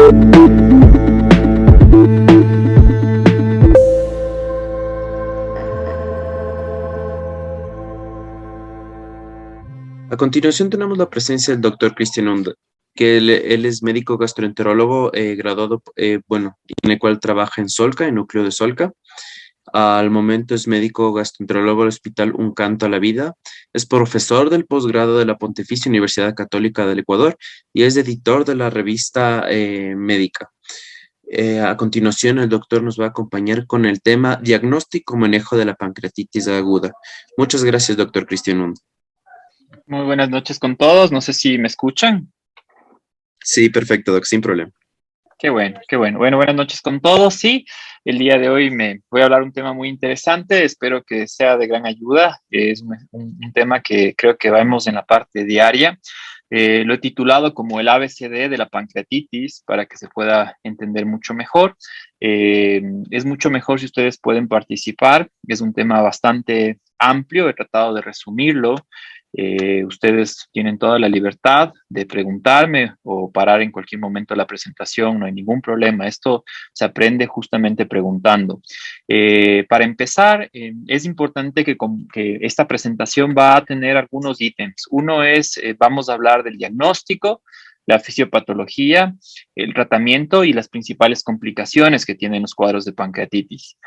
A continuación tenemos la presencia del doctor Cristian Onda, que él es médico gastroenterólogo graduado, en el cual trabaja en Solca, en núcleo de Solca. Al momento es médico gastroenterólogo del Hospital Un Canto a la Vida, es profesor del posgrado de la Pontificia Universidad Católica del Ecuador y es editor de la revista Médica. A continuación, el doctor nos va a acompañar con el tema diagnóstico y manejo de la pancreatitis aguda. Muchas gracias, doctor Cristian Onda. Muy buenas noches con todos. No sé si me escuchan. Sí, perfecto, doc, sin problema. Qué bueno, qué bueno. Bueno, buenas noches con todos. Sí, el día de hoy me voy a hablar un tema muy interesante. Espero que sea de gran ayuda. Es un tema que creo que vemos en la parte diaria. Lo he titulado como el ABCD de la pancreatitis para que se pueda entender mucho mejor. Es mucho mejor si ustedes pueden participar. Es un tema bastante amplio. He tratado de resumirlo. Ustedes tienen toda la libertad de preguntarme o parar en cualquier momento la presentación, no hay ningún problema. Esto se aprende justamente preguntando. Para empezar, es importante que esta presentación va a tener algunos ítems. Uno es, vamos a hablar del diagnóstico, la fisiopatología, el tratamiento y las principales complicaciones que tienen los cuadros de pancreatitis.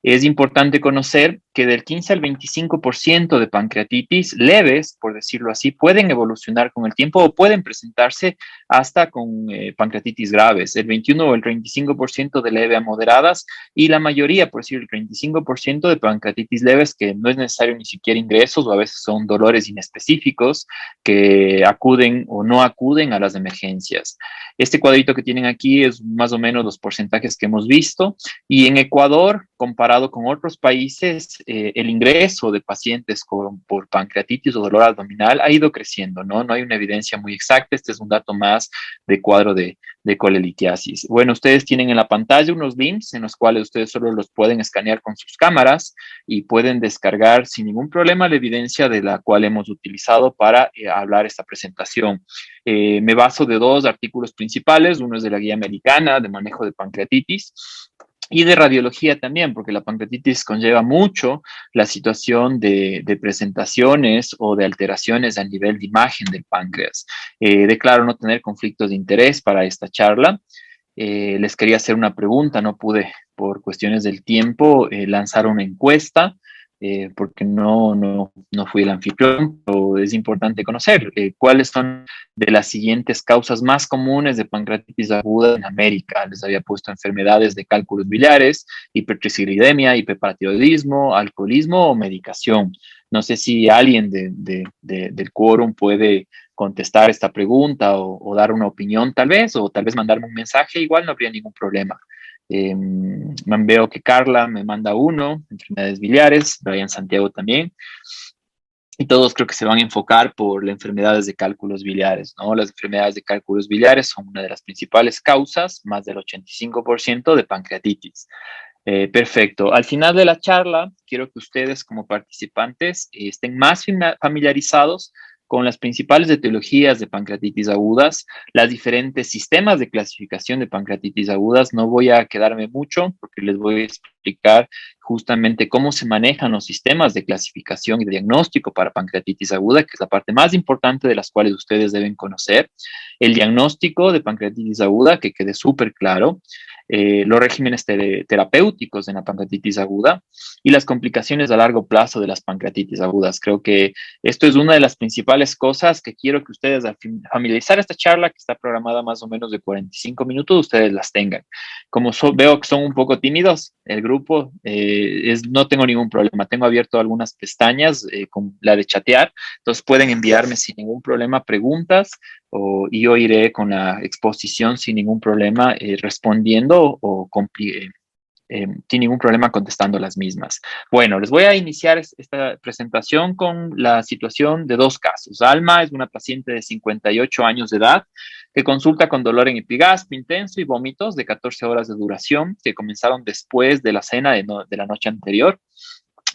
Es importante conocer que del 15 al 25% de pancreatitis leves, por decirlo así, pueden evolucionar con el tiempo o pueden presentarse hasta con pancreatitis graves. El 21 o el 35% de leve a moderadas y la mayoría, por decir el 35% de pancreatitis leves que no es necesario ni siquiera ingresos o a veces son dolores inespecíficos que acuden o no acuden a las emergencias. Este cuadrito que tienen aquí es más o menos los porcentajes que hemos visto y en Ecuador, comparado con otros países, el ingreso de pacientes por pancreatitis o dolor abdominal ha ido creciendo, ¿no? No hay una evidencia muy exacta, este es un dato más de cuadro de colelitiasis. Bueno, ustedes tienen en la pantalla unos links en los cuales ustedes solo los pueden escanear con sus cámaras y pueden descargar sin ningún problema la evidencia de la cual hemos utilizado para hablar esta presentación. Me baso de dos artículos principales, uno es de la Guía Americana de Manejo de Pancreatitis, y de radiología también, porque la pancreatitis conlleva mucho la situación de presentaciones o de alteraciones a nivel de imagen del páncreas. Declaro no tener conflictos de interés para esta charla. Les quería hacer una pregunta, no pude por cuestiones del tiempo lanzar una encuesta. Porque no fui el anfitrión, pero es importante conocer cuáles son de las siguientes causas más comunes de pancreatitis aguda en América. Les había puesto enfermedades de cálculos biliares, hipertrigliceridemia, hiperparatiroidismo, alcoholismo o medicación. No sé si alguien del quórum puede contestar esta pregunta o dar una opinión o tal vez mandarme un mensaje, igual no habría ningún problema. Veo que Carla me manda uno, enfermedades biliares, Brian Santiago también, y todos creo que se van a enfocar por las enfermedades de cálculos biliares, ¿no? Las enfermedades de cálculos biliares son una de las principales causas, más del 85% de pancreatitis. Perfecto. Al final de la charla, quiero que ustedes como participantes estén más familiarizados con las principales etiologías de pancreatitis agudas, las diferentes sistemas de clasificación de pancreatitis agudas. No voy a quedarme mucho porque les voy a explicar justamente cómo se manejan los sistemas de clasificación y de diagnóstico para pancreatitis aguda, que es la parte más importante de las cuales ustedes deben conocer. El diagnóstico de pancreatitis aguda, que quede súper claro. Los regímenes terapéuticos en la pancreatitis aguda y las complicaciones a largo plazo de las pancreatitis agudas. Creo que esto es una de las principales cosas que quiero que ustedes, al familiarizar esta charla, que está programada más o menos de 45 minutos, ustedes las tengan. Como veo que son un poco tímidos, el grupo, no tengo ningún problema. Tengo abierto algunas pestañas con la de chatear, entonces pueden enviarme sin ningún problema preguntas y yo iré con la exposición sin ningún problema respondiendo sin ningún problema contestando las mismas. Bueno, les voy a iniciar esta presentación con la situación de dos casos. Alma es una paciente de 58 años de edad que consulta con dolor en epigastrio intenso y vómitos de 14 horas de duración que comenzaron después de la cena de la noche anterior.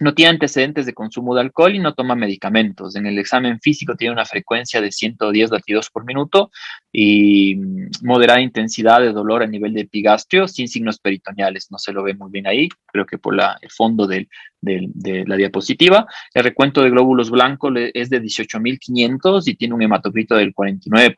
No tiene antecedentes de consumo de alcohol y no toma medicamentos. En el examen físico tiene una frecuencia de 110 latidos por minuto y moderada intensidad de dolor a nivel de epigastrio sin signos peritoneales. No se lo ve muy bien ahí, creo que por el fondo de la diapositiva. El recuento de glóbulos blancos es de 18.500 y tiene un hematocrito del 49%.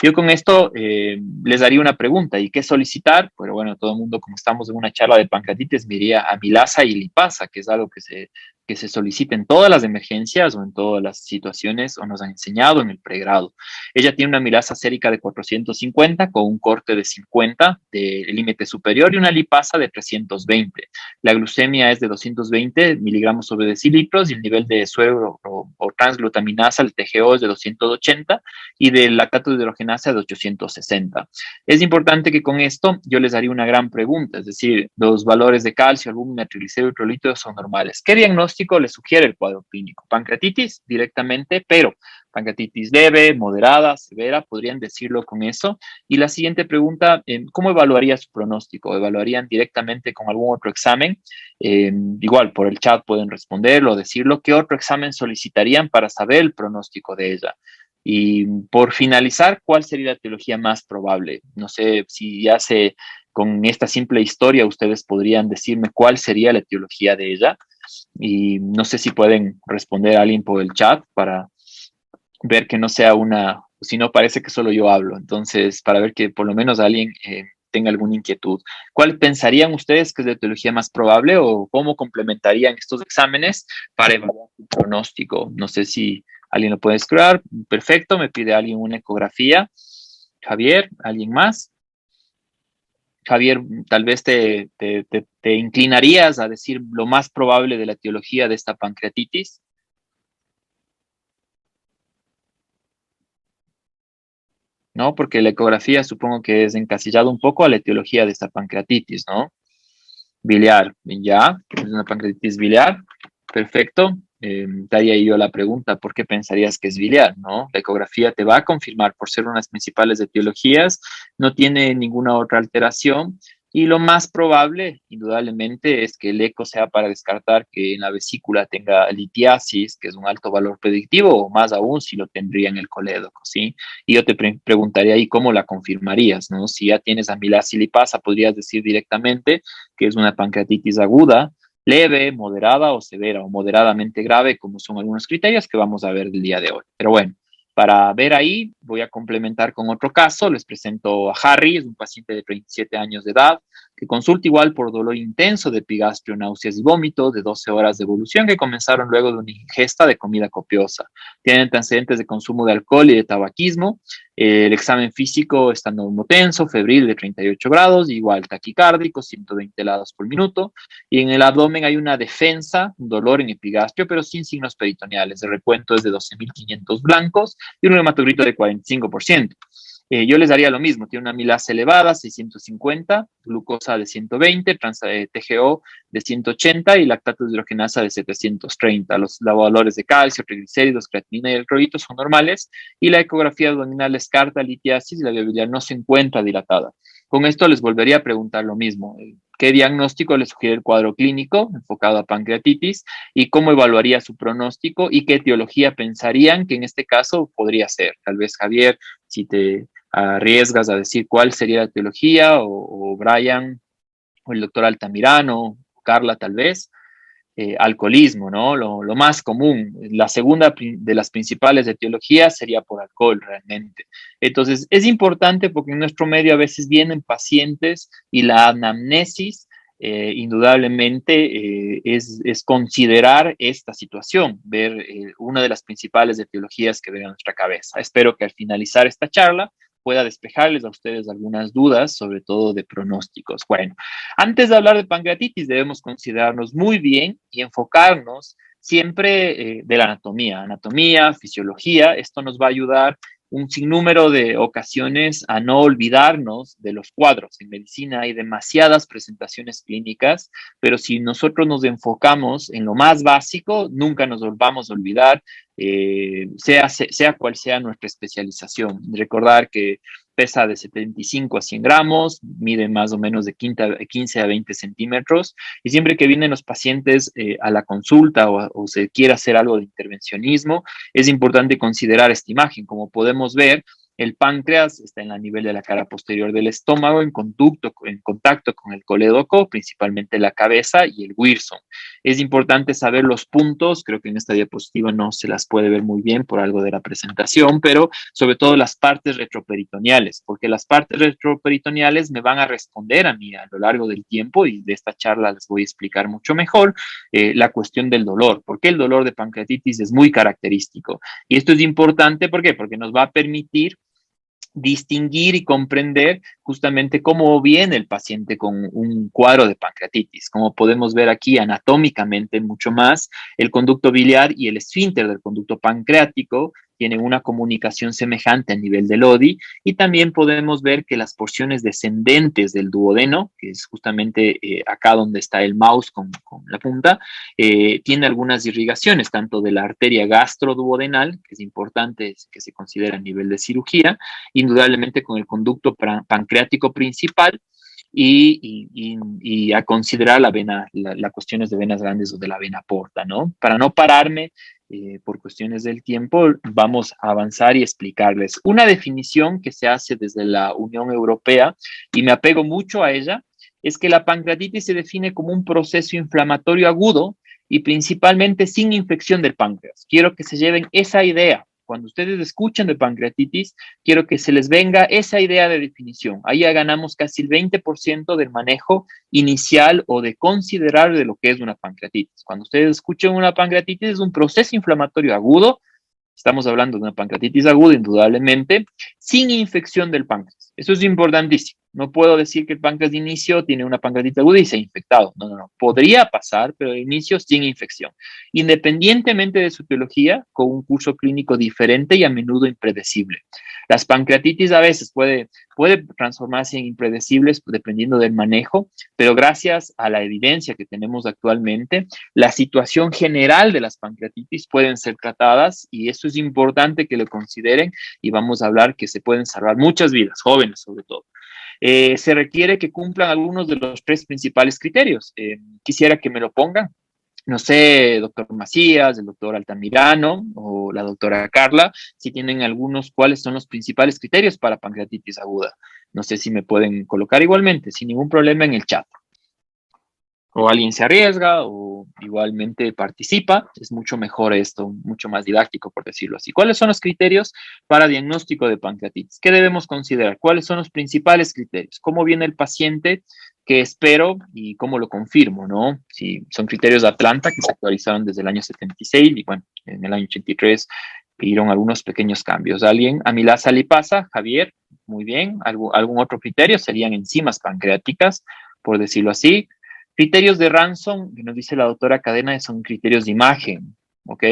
Yo con esto les daría una pregunta, ¿y qué solicitar? Pero bueno, todo el mundo, como estamos en una charla de pancreatitis, me iría amilasa y lipasa, que es algo que se solicita en todas las emergencias o en todas las situaciones, o nos han enseñado en el pregrado. Ella tiene una amilasa sérica de 450 con un corte de 50 del límite superior y una lipasa de 320. La glucemia es de 220 miligramos sobre decilitros y el nivel de suero o transglutaminasa, el TGO, es de 280 y del lactato de hidrogenasa de 860. Es importante que con esto yo les haría una gran pregunta, es decir, los valores de calcio, albúmina, triglicéridos y electrolitos son normales. ¿Qué diagnóstico les sugiere el cuadro clínico? Pancreatitis directamente, pero pancreatitis leve, moderada, severa, podrían decirlo con eso. Y la siguiente pregunta, ¿cómo evaluaría su pronóstico? ¿Evaluarían directamente con algún otro examen? Igual, por el chat pueden responderlo, decirlo. ¿Qué otro examen solicitarían para saber el pronóstico de ella? Y por finalizar, ¿cuál sería la etiología más probable? No sé si ya se, con esta simple historia, ustedes podrían decirme cuál sería la etiología de ella. Y no sé si pueden responder a alguien por el chat para ver que no sea una, si no parece que solo yo hablo. Entonces, para ver que por lo menos alguien tenga alguna inquietud. ¿Cuál pensarían ustedes que es la etiología más probable o cómo complementarían estos exámenes para evaluar su pronóstico? No sé si alguien lo puede escribir. Perfecto, me pide alguien una ecografía. Javier, ¿alguien más? Javier, tal vez te inclinarías a decir lo más probable de la etiología de esta pancreatitis. ¿No? Porque la ecografía supongo que es encasillado un poco a la etiología de esta pancreatitis, ¿no? Biliar, ya, es una pancreatitis biliar, perfecto. Daría yo la pregunta, ¿por qué pensarías que es biliar, no? La ecografía te va a confirmar por ser unas principales etiologías, no tiene ninguna otra alteración y lo más probable, indudablemente, es que el eco sea para descartar que en la vesícula tenga litiasis, que es un alto valor predictivo, o más aún si lo tendría en el colédoco, ¿sí? Y yo te preguntaría ahí cómo la confirmarías, ¿no? Si ya tienes amilasa y lipasa, podrías decir directamente que es una pancreatitis aguda, leve, moderada o severa, o moderadamente grave, como son algunos criterios que vamos a ver el día de hoy. Pero bueno, para ver ahí, voy a complementar con otro caso. Les presento a Harry, es un paciente de 37 años de edad, que consulta igual por dolor intenso de epigastrio, náuseas y vómito de 12 horas de evolución que comenzaron luego de una ingesta de comida copiosa. Tienen antecedentes de consumo de alcohol y de tabaquismo. El examen físico está normotenso, febril de 38 grados, igual taquicárdico, 120 lados por minuto. Y en el abdomen hay una defensa, un dolor en epigastrio, pero sin signos peritoneales. El recuento es de 12.500 blancos y un hematocrito de 45%. Yo les daría lo mismo, tiene una amilasa elevada, 650, glucosa de 120, TGO de 180 y lactato de hidrogenasa de 730. Los valores de calcio, triglicéridos, creatinina y electrolitos son normales y la ecografía abdominal descarta litiasis y la viabilidad no se encuentra dilatada. Con esto les volvería a preguntar lo mismo. ¿Qué diagnóstico les sugiere el cuadro clínico enfocado a pancreatitis y cómo evaluaría su pronóstico y qué etiología pensarían que en este caso podría ser? Tal vez Javier, si te arriesgas a decir cuál sería la etiología o Brian o el doctor Altamirano, o Carla tal vez. Alcoholismo, ¿no? Lo más común. La segunda de las principales etiologías sería por alcohol realmente. Entonces, es importante porque en nuestro medio a veces vienen pacientes y la anamnesis indudablemente es considerar esta situación, ver una de las principales etiologías que ven a nuestra cabeza. Espero que al finalizar esta charla pueda despejarles a ustedes algunas dudas, sobre todo de pronósticos. Bueno, antes de hablar de pancreatitis, debemos considerarnos muy bien y enfocarnos siempre de la anatomía, fisiología. Esto nos va a ayudar un sinnúmero de ocasiones a no olvidarnos de los cuadros. En medicina hay demasiadas presentaciones clínicas, pero si nosotros nos enfocamos en lo más básico, nunca nos vamos a olvidar, sea cual sea nuestra especialización. Recordar que pesa de 75 a 100 gramos, mide más o menos de 15 a 20 centímetros, y siempre que vienen los pacientes a la consulta o se quiere hacer algo de intervencionismo, es importante considerar esta imagen. Como podemos ver, el páncreas está en el nivel de la cara posterior del estómago, en contacto con el colédoco, principalmente la cabeza y el Wilson. Es importante saber los puntos, creo que en esta diapositiva no se las puede ver muy bien por algo de la presentación, pero sobre todo las partes retroperitoneales, porque las partes retroperitoneales me van a responder a mí a lo largo del tiempo, y de esta charla les voy a explicar mucho mejor la cuestión del dolor, porque el dolor de pancreatitis es muy característico. Y esto es importante, ¿por qué? Porque nos va a permitir distinguir y comprender justamente cómo viene el paciente con un cuadro de pancreatitis. Como podemos ver aquí anatómicamente mucho más, el conducto biliar y el esfínter del conducto pancreático tienen una comunicación semejante a nivel del ODI, y también podemos ver que las porciones descendentes del duodeno, que es justamente acá donde está el mouse con la punta, tiene algunas irrigaciones, tanto de la arteria gastroduodenal, que es importante que se considera a nivel de cirugía, indudablemente con el conducto pancreático principal, y a considerar las cuestiones de venas grandes o de la vena porta, ¿no? Para no pararme por cuestiones del tiempo, vamos a avanzar y explicarles una definición que se hace desde la Unión Europea, y me apego mucho a ella. Es que la pancreatitis se define como un proceso inflamatorio agudo y principalmente sin infección del páncreas. Quiero que se lleven esa idea. Cuando ustedes escuchen de pancreatitis, quiero que se les venga esa idea de definición. Ahí ya ganamos casi el 20% del manejo inicial o de considerar de lo que es una pancreatitis. Cuando ustedes escuchen una pancreatitis, es un proceso inflamatorio agudo. Estamos hablando de una pancreatitis aguda, indudablemente, sin infección del páncreas. Eso es importantísimo. No puedo decir que el páncreas de inicio tiene una pancreatitis aguda y se ha infectado. No, no, no. Podría pasar, pero de inicio sin infección. Independientemente de su etiología, con un curso clínico diferente y a menudo impredecible. Las pancreatitis a veces puede transformarse en impredecibles dependiendo del manejo, pero gracias a la evidencia que tenemos actualmente, la situación general de las pancreatitis pueden ser tratadas, y eso es importante que lo consideren, y vamos a hablar que se pueden salvar muchas vidas, jóvenes sobre todo. Se requiere que cumplan algunos de los tres principales criterios. Quisiera que me lo pongan. No sé, doctor Macías, el doctor Altamirano o la doctora Carla, si tienen algunos, cuáles son los principales criterios para pancreatitis aguda. No sé si me pueden colocar igualmente, sin ningún problema, en el chat. O alguien se arriesga o igualmente participa. Es mucho mejor esto, mucho más didáctico, por decirlo así. ¿Cuáles son los criterios para diagnóstico de pancreatitis? ¿Qué debemos considerar? ¿Cuáles son los principales criterios? ¿Cómo viene el paciente? ¿Qué espero y cómo lo confirmo, no? Si son criterios de Atlanta que se actualizaron desde el año 76 y bueno, en el año 83 pidieron algunos pequeños cambios. ¿Alguien? Amilasa lipasa, Javier, muy bien. ¿Algún otro criterio? Serían enzimas pancreáticas, por decirlo así. Criterios de Ransom, que nos dice la doctora Cadena, son criterios de imagen, ¿ok?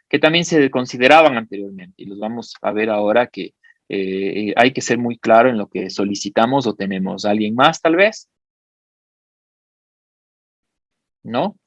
Que también se consideraban anteriormente, y los vamos a ver ahora, que hay que ser muy claro en lo que solicitamos o tenemos. ¿Alguien más, tal vez? ¿No?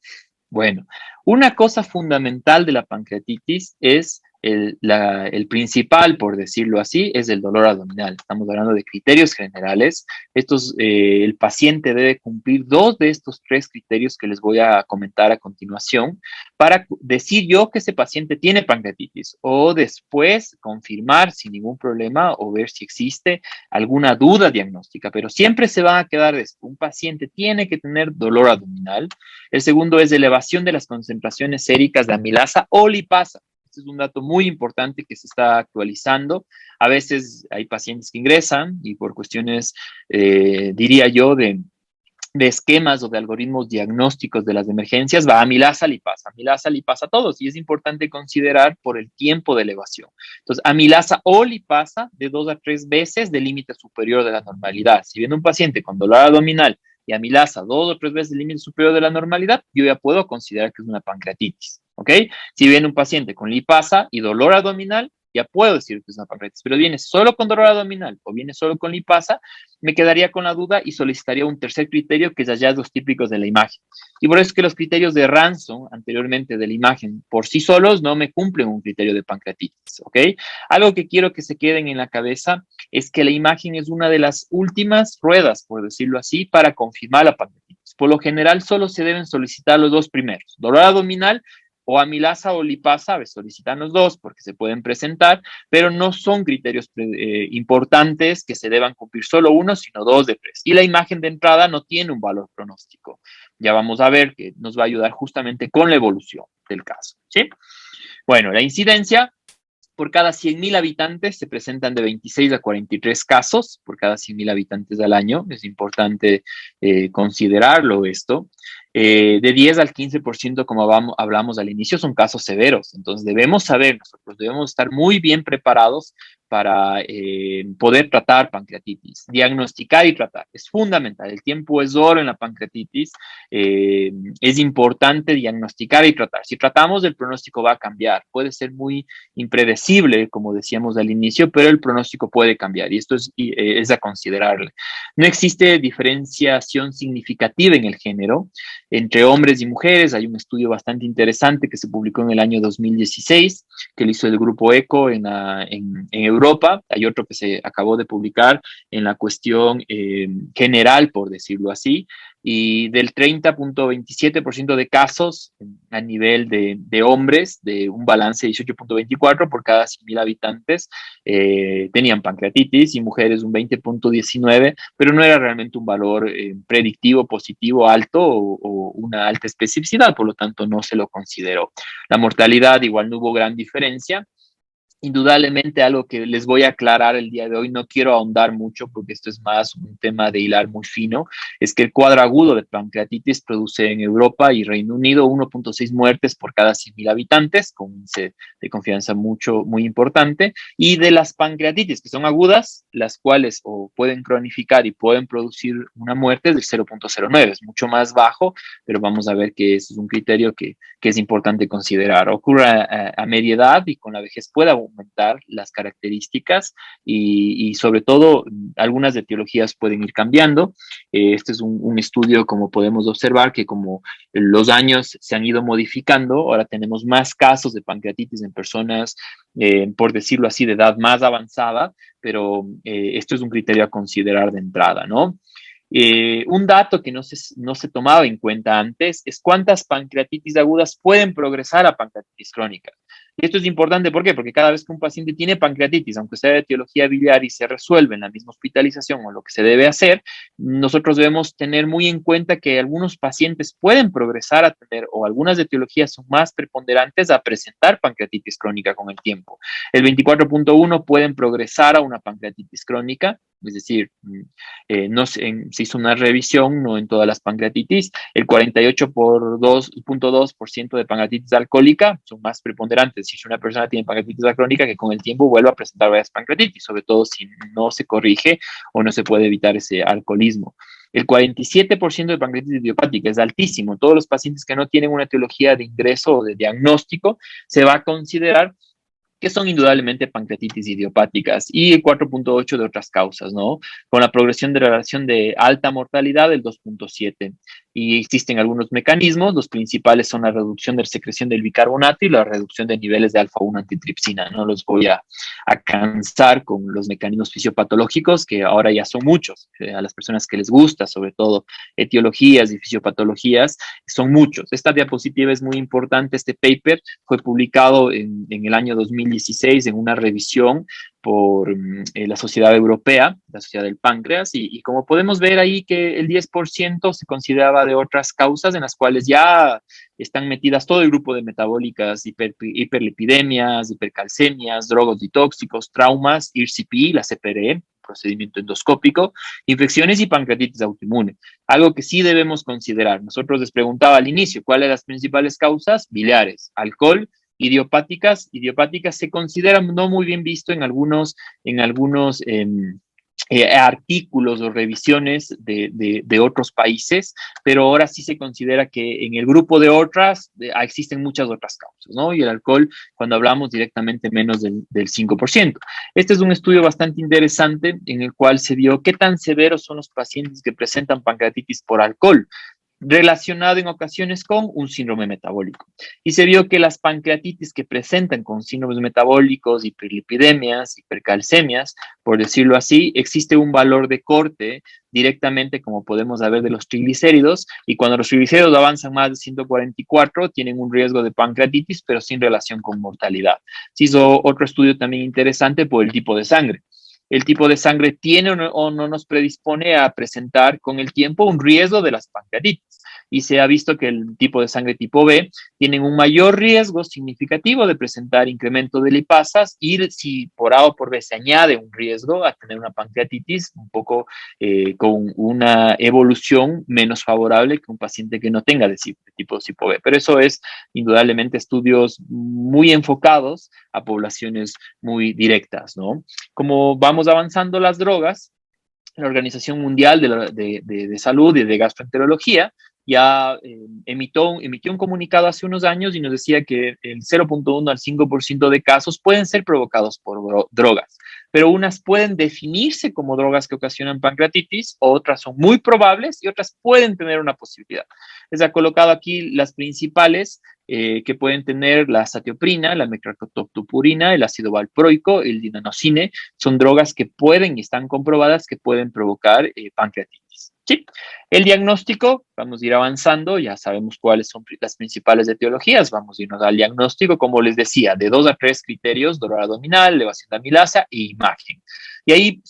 Bueno, una cosa fundamental de la pancreatitis es el principal, por decirlo así, es el dolor abdominal. Estamos hablando de criterios generales. El paciente debe cumplir dos de estos tres criterios que les voy a comentar a continuación para decir yo que ese paciente tiene pancreatitis, o después confirmar sin ningún problema o ver si existe alguna duda diagnóstica. Pero siempre se van a quedar de esto. Un paciente tiene que tener dolor abdominal. El segundo es elevación de las concentraciones séricas de amilasa o lipasa. Este es un dato muy importante que se está actualizando. A veces hay pacientes que ingresan y por cuestiones, diría yo, de esquemas o de algoritmos diagnósticos de las emergencias, va amilasa lipasa todos, y es importante considerar por el tiempo de elevación. Entonces, amilasa o lipasa de 2 a 3 veces del límite superior de la normalidad. Si viene un paciente con dolor abdominal y amilasa 2 o 3 veces el límite superior de la normalidad, yo ya puedo considerar que es una pancreatitis, ¿ok? Si viene un paciente con lipasa y dolor abdominal, ya puedo decir que es una pancreatitis, pero viene solo con dolor abdominal o viene solo con lipasa, me quedaría con la duda y solicitaría un tercer criterio, que es hallazgos típicos de la imagen. Y por eso es que los criterios de Ransom, anteriormente de la imagen, por sí solos no me cumplen un criterio de pancreatitis, ¿ok? Algo que quiero que se queden en la cabeza es que la imagen es una de las últimas ruedas, por decirlo así, para confirmar la pancreatitis. Por lo general, solo se deben solicitar los dos primeros, dolor abdominal o amilasa o lipasa. A veces solicitan los dos porque se pueden presentar, pero no son criterios importantes que se deban cumplir solo uno, sino dos de tres. Y la imagen de entrada no tiene un valor pronóstico. Ya vamos a ver que nos va a ayudar justamente con la evolución del caso, ¿sí? Bueno, la incidencia por cada 100.000 habitantes se presentan de 26 a 43 casos por cada 100.000 habitantes al año. Es importante considerarlo esto. De 10 al 15%, como hablamos al inicio, son casos severos. Entonces debemos saber, nosotros debemos estar muy bien preparados para poder tratar pancreatitis, diagnosticar y tratar. Es fundamental, el tiempo es oro en la pancreatitis, es importante diagnosticar y tratar. Si tratamos, el pronóstico va a cambiar, puede ser muy impredecible, como decíamos al inicio, pero el pronóstico puede cambiar y esto es a considerarle. No existe diferenciación significativa en el género entre hombres y mujeres. Hay un estudio bastante interesante que se publicó en el año 2016, que lo hizo el grupo ECO en Europa. Hay otro que se acabó de publicar en la cuestión general, por decirlo así, y del 30.27% de casos a nivel de hombres, de un balance de 18.24 por cada 100.000 habitantes, tenían pancreatitis, y mujeres un 20.19, pero no era realmente un valor predictivo, positivo, alto o una alta especificidad, por lo tanto no se lo consideró. La mortalidad igual no hubo gran diferencia. Indudablemente algo que les voy a aclarar el día de hoy, no quiero ahondar mucho porque esto es más un tema de hilar muy fino, es que el cuadro agudo de pancreatitis produce en Europa y Reino Unido 1.6 muertes por cada 100.000 habitantes, con un índice de confianza muy importante, y de las pancreatitis que son agudas, las cuales o pueden cronificar y pueden producir una muerte, del 0.09, es mucho más bajo, pero vamos a ver que ese es un criterio que es importante considerar. Ocurre a media edad y con la vejez puede aumentar las características y sobre todo algunas etiologías pueden ir cambiando. Este es un estudio, como podemos observar, que como los años se han ido modificando, ahora tenemos más casos de pancreatitis en personas, por decirlo así, de edad más avanzada, pero esto es un criterio a considerar de entrada, ¿no? Un dato que no se tomaba en cuenta antes es cuántas pancreatitis agudas pueden progresar a pancreatitis crónica. Y esto es importante, ¿por qué? Porque cada vez que un paciente tiene pancreatitis, aunque sea de etiología biliar y se resuelve en la misma hospitalización o lo que se debe hacer, nosotros debemos tener muy en cuenta que algunos pacientes pueden progresar a tener, o algunas etiologías son más preponderantes a presentar pancreatitis crónica con el tiempo. El 24.1 pueden progresar a una pancreatitis crónica, es decir, no se hizo una revisión, no en todas las pancreatitis. El 48.2% de pancreatitis alcohólica son más preponderantes. Si una persona tiene pancreatitis crónica, que con el tiempo vuelve a presentar varias pancreatitis, sobre todo si no se corrige o no se puede evitar ese alcoholismo. El 47% de pancreatitis idiopática es altísimo. Todos los pacientes que no tienen una etiología de ingreso o de diagnóstico se va a considerar que son indudablemente pancreatitis idiopáticas, y el 4.8 de otras causas, ¿no? Con la progresión de relación de alta mortalidad, el 2.7. Y existen algunos mecanismos, los principales son la reducción de la secreción del bicarbonato y la reducción de niveles de alfa-1 antitripsina. No los voy a cansar con los mecanismos fisiopatológicos, que ahora ya son muchos. A las personas que les gusta, sobre todo etiologías y fisiopatologías, son muchos. Esta diapositiva es muy importante. Este paper fue publicado en el año 2016 en una revisión por la Sociedad Europea, la Sociedad del Páncreas, y como podemos ver ahí que el 10% se consideraba de otras causas en las cuales ya están metidas todo el grupo de metabólicas, hiperlipidemias, hipercalcemias, drogos tóxicos, traumas, IRCP, la CPRE, procedimiento endoscópico, infecciones y pancreatitis autoinmune. Algo que sí debemos considerar. Nosotros les preguntaba al inicio, ¿cuáles son las principales causas? Biliares, alcohol, idiopáticas se consideran no muy bien visto en algunos artículos o revisiones de otros países, pero ahora sí se considera que en el grupo de otras existen muchas otras causas, ¿no? Y el alcohol, cuando hablamos directamente menos del 5%. Este es un estudio bastante interesante en el cual se vio qué tan severos son los pacientes que presentan pancreatitis por alcohol, relacionado en ocasiones con un síndrome metabólico. Y se vio que las pancreatitis que presentan con síndromes metabólicos, hiperlipidemias, hipercalcemias, por decirlo así, existe un valor de corte directamente, como podemos ver, de los triglicéridos, y cuando los triglicéridos avanzan más de 144, tienen un riesgo de pancreatitis, pero sin relación con mortalidad. Se hizo otro estudio también interesante por el tipo de sangre. El tipo de sangre tiene o no nos predispone a presentar con el tiempo un riesgo de las pancreatitis. Y se ha visto que el tipo de sangre tipo B tienen un mayor riesgo significativo de presentar incremento de lipasas y si por A o por B se añade un riesgo a tener una pancreatitis un poco con una evolución menos favorable que un paciente que no tenga de tipo tipo B. Pero eso es indudablemente estudios muy enfocados a poblaciones muy directas, ¿no? Como vamos avanzando las drogas, la Organización Mundial de Salud y de Gastroenterología ya emitió un comunicado hace unos años y nos decía que el 0.1 al 5% de casos pueden ser provocados por drogas, pero unas pueden definirse como drogas que ocasionan pancreatitis, otras son muy probables y otras pueden tener una posibilidad. Les ha colocado aquí las principales que pueden tener la satioprina, la mecractopurina, el ácido valproico, el dinanocine, son drogas que pueden y están comprobadas que pueden provocar pancreatitis. ¿Sí? El diagnóstico, vamos a ir avanzando, ya sabemos cuáles son las principales etiologías, vamos a irnos al diagnóstico, como les decía, de 2 a 3 criterios: dolor abdominal, elevación de amilasa e imagen. Y ahí,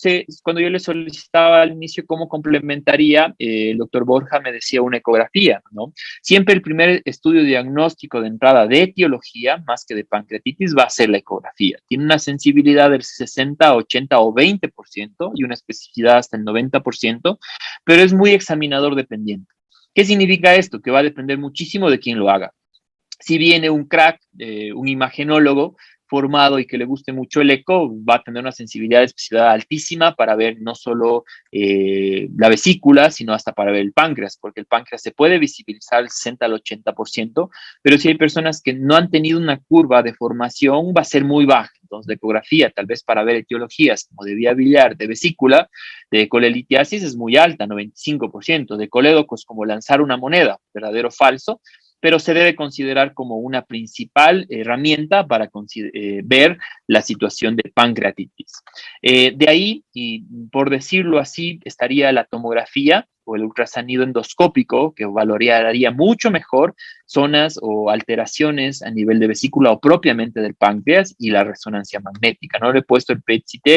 cuando yo le solicitaba al inicio cómo complementaría, el doctor Borja me decía una ecografía, ¿no? Siempre el primer estudio diagnóstico de entrada de etiología, más que de pancreatitis, va a ser la ecografía. Tiene una sensibilidad del 60, 80 o 20% y una especificidad hasta el 90%, pero es muy examinador dependiente. ¿Qué significa esto? Que va a depender muchísimo de quién lo haga. Si viene un crack, un imagenólogo formado y que le guste mucho el eco, va a tener una sensibilidad de especificidad altísima para ver no solo la vesícula, sino hasta para ver el páncreas, porque el páncreas se puede visibilizar al 60 al 80%, pero si hay personas que no han tenido una curva de formación, va a ser muy baja. Entonces, la ecografía, tal vez para ver etiologías como de vía biliar, de vesícula, de colelitiasis es muy alta, 95%, de colédocos como lanzar una moneda, verdadero o falso, pero se debe considerar como una principal herramienta para ver la situación de pancreatitis. De ahí, y por decirlo así, estaría la tomografía o el ultrasonido endoscópico, que valoraría mucho mejor zonas o alteraciones a nivel de vesícula o propiamente del páncreas, y la resonancia magnética. No le he puesto el PET-CT,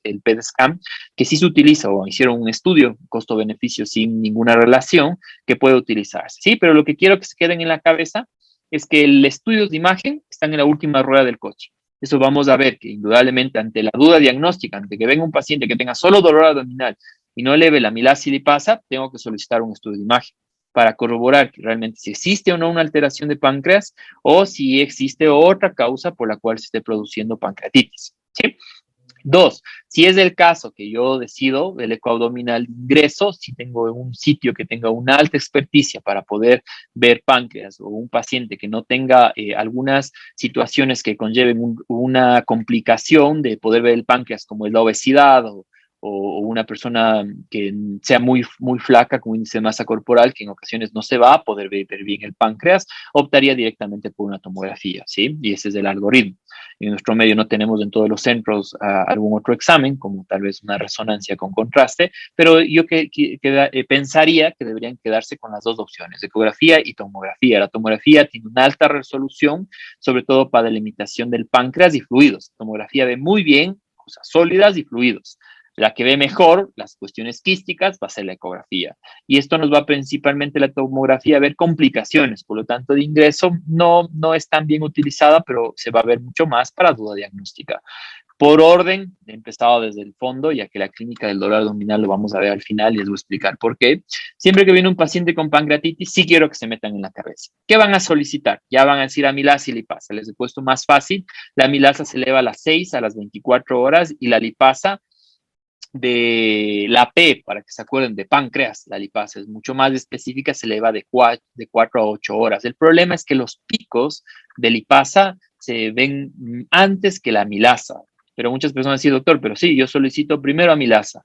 el PET-scan, que sí se utiliza, o hicieron un estudio costo-beneficio sin ninguna relación, que puede utilizarse. Sí, pero lo que quiero que se queden en la cabeza es que el estudio de imagen está en la última rueda del coche. Eso vamos a ver que indudablemente ante la duda diagnóstica, ante que venga un paciente que tenga solo dolor abdominal y no eleve la amilasa y lipasa, tengo que solicitar un estudio de imagen para corroborar que realmente si existe o no una alteración de páncreas o si existe otra causa por la cual se esté produciendo pancreatitis. ¿Sí? 2, si es el caso que yo decido el ecoabdominal de ingreso, si tengo un sitio que tenga una alta experticia para poder ver páncreas, o un paciente que no tenga algunas situaciones que conlleven una complicación de poder ver el páncreas, como es la obesidad o una persona que sea muy, muy flaca con índice de masa corporal, que en ocasiones no se va a poder ver bien el páncreas, optaría directamente por una tomografía, ¿sí? Y ese es el algoritmo. En nuestro medio no tenemos en todos los centros algún otro examen, como tal vez una resonancia con contraste, pero yo pensaría que deberían quedarse con las dos opciones, ecografía y tomografía. La tomografía tiene una alta resolución, sobre todo para la limitación del páncreas y fluidos. La tomografía ve muy bien cosas sólidas y fluidos. La que ve mejor las cuestiones quísticas va a ser la ecografía. Y esto nos va principalmente la tomografía a ver complicaciones, por lo tanto, de ingreso no es tan bien utilizada, pero se va a ver mucho más para duda diagnóstica. Por orden, he empezado desde el fondo, ya que la clínica del dolor abdominal lo vamos a ver al final y les voy a explicar por qué. Siempre que viene un paciente con pancreatitis, sí quiero que se metan en la cabeza. ¿Qué van a solicitar? Ya van a decir amilasa y lipasa. Les he puesto más fácil. La amilasa se eleva a las 6, a las 24 horas, y la lipasa de la P, para que se acuerden, de páncreas, la lipasa es mucho más específica, se eleva de 4 a 8 horas. El problema es que los picos de lipasa se ven antes que la amilasa. Pero muchas personas dicen, doctor, pero sí, yo solicito primero amilasa.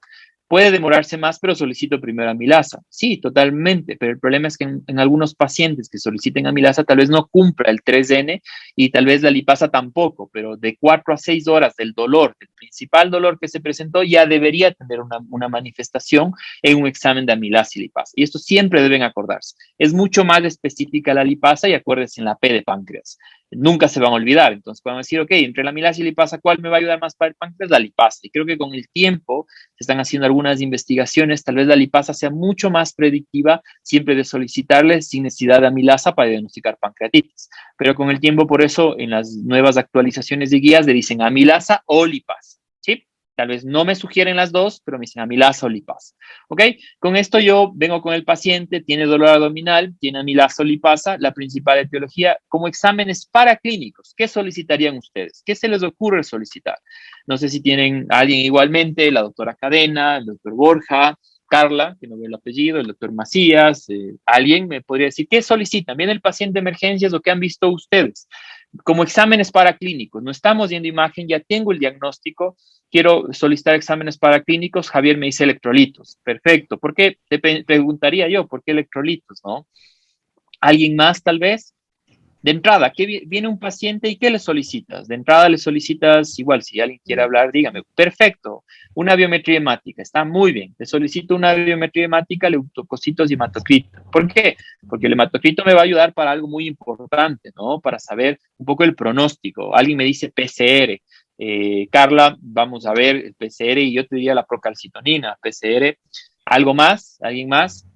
Puede demorarse más, pero solicito primero amilasa. Sí, totalmente, pero el problema es que en algunos pacientes que soliciten amilasa tal vez no cumpla el 3N y tal vez la lipasa tampoco, pero de 4 a 6 horas del dolor, del principal dolor que se presentó, ya debería tener una manifestación en un examen de amilasa y lipasa. Y esto siempre deben acordarse. Es mucho más específica la lipasa y acuérdense en la P de páncreas. Nunca se van a olvidar. Entonces, podemos decir, ok, entre la amilasa y lipasa, ¿cuál me va a ayudar más para el páncreas? La lipasa. Y creo que con el tiempo se están haciendo algunas investigaciones, tal vez la lipasa sea mucho más predictiva siempre de solicitarle sin necesidad de amilasa para diagnosticar pancreatitis. Pero con el tiempo, por eso, en las nuevas actualizaciones de guías le dicen amilasa o lipasa, ¿sí? Tal vez no me sugieren las dos, pero me dicen amilasa o lipasa. ¿Ok? Con esto yo vengo con el paciente, tiene dolor abdominal, tiene amilasa o lipasa, la principal etiología, como exámenes paraclínicos. ¿Qué solicitarían ustedes? ¿Qué se les ocurre solicitar? No sé si tienen a alguien igualmente, la doctora Cadena, el doctor Borja, Carla, que no veo el apellido, el doctor Macías, alguien me podría decir, ¿qué solicitan? ¿Viene el paciente de emergencias o qué han visto ustedes? Como exámenes paraclínicos, no estamos viendo imagen, ya tengo el diagnóstico, quiero solicitar exámenes paraclínicos, Javier me dice electrolitos, perfecto, ¿por qué? Te preguntaría yo, ¿por qué electrolitos, no? ¿Alguien más tal vez? De entrada, ¿qué viene un paciente y qué le solicitas? De entrada le solicitas, igual, si alguien quiere hablar, dígame, perfecto, una biometría hemática, está muy bien, te solicito una biometría hemática, leucocitos y hematocrito. ¿Por qué? Porque el hematocrito me va a ayudar para algo muy importante, ¿no? Para saber un poco el pronóstico. Alguien me dice PCR, Carla, vamos a ver el PCR y yo te diría la procalcitonina, PCR, ¿algo más? ¿Alguien más?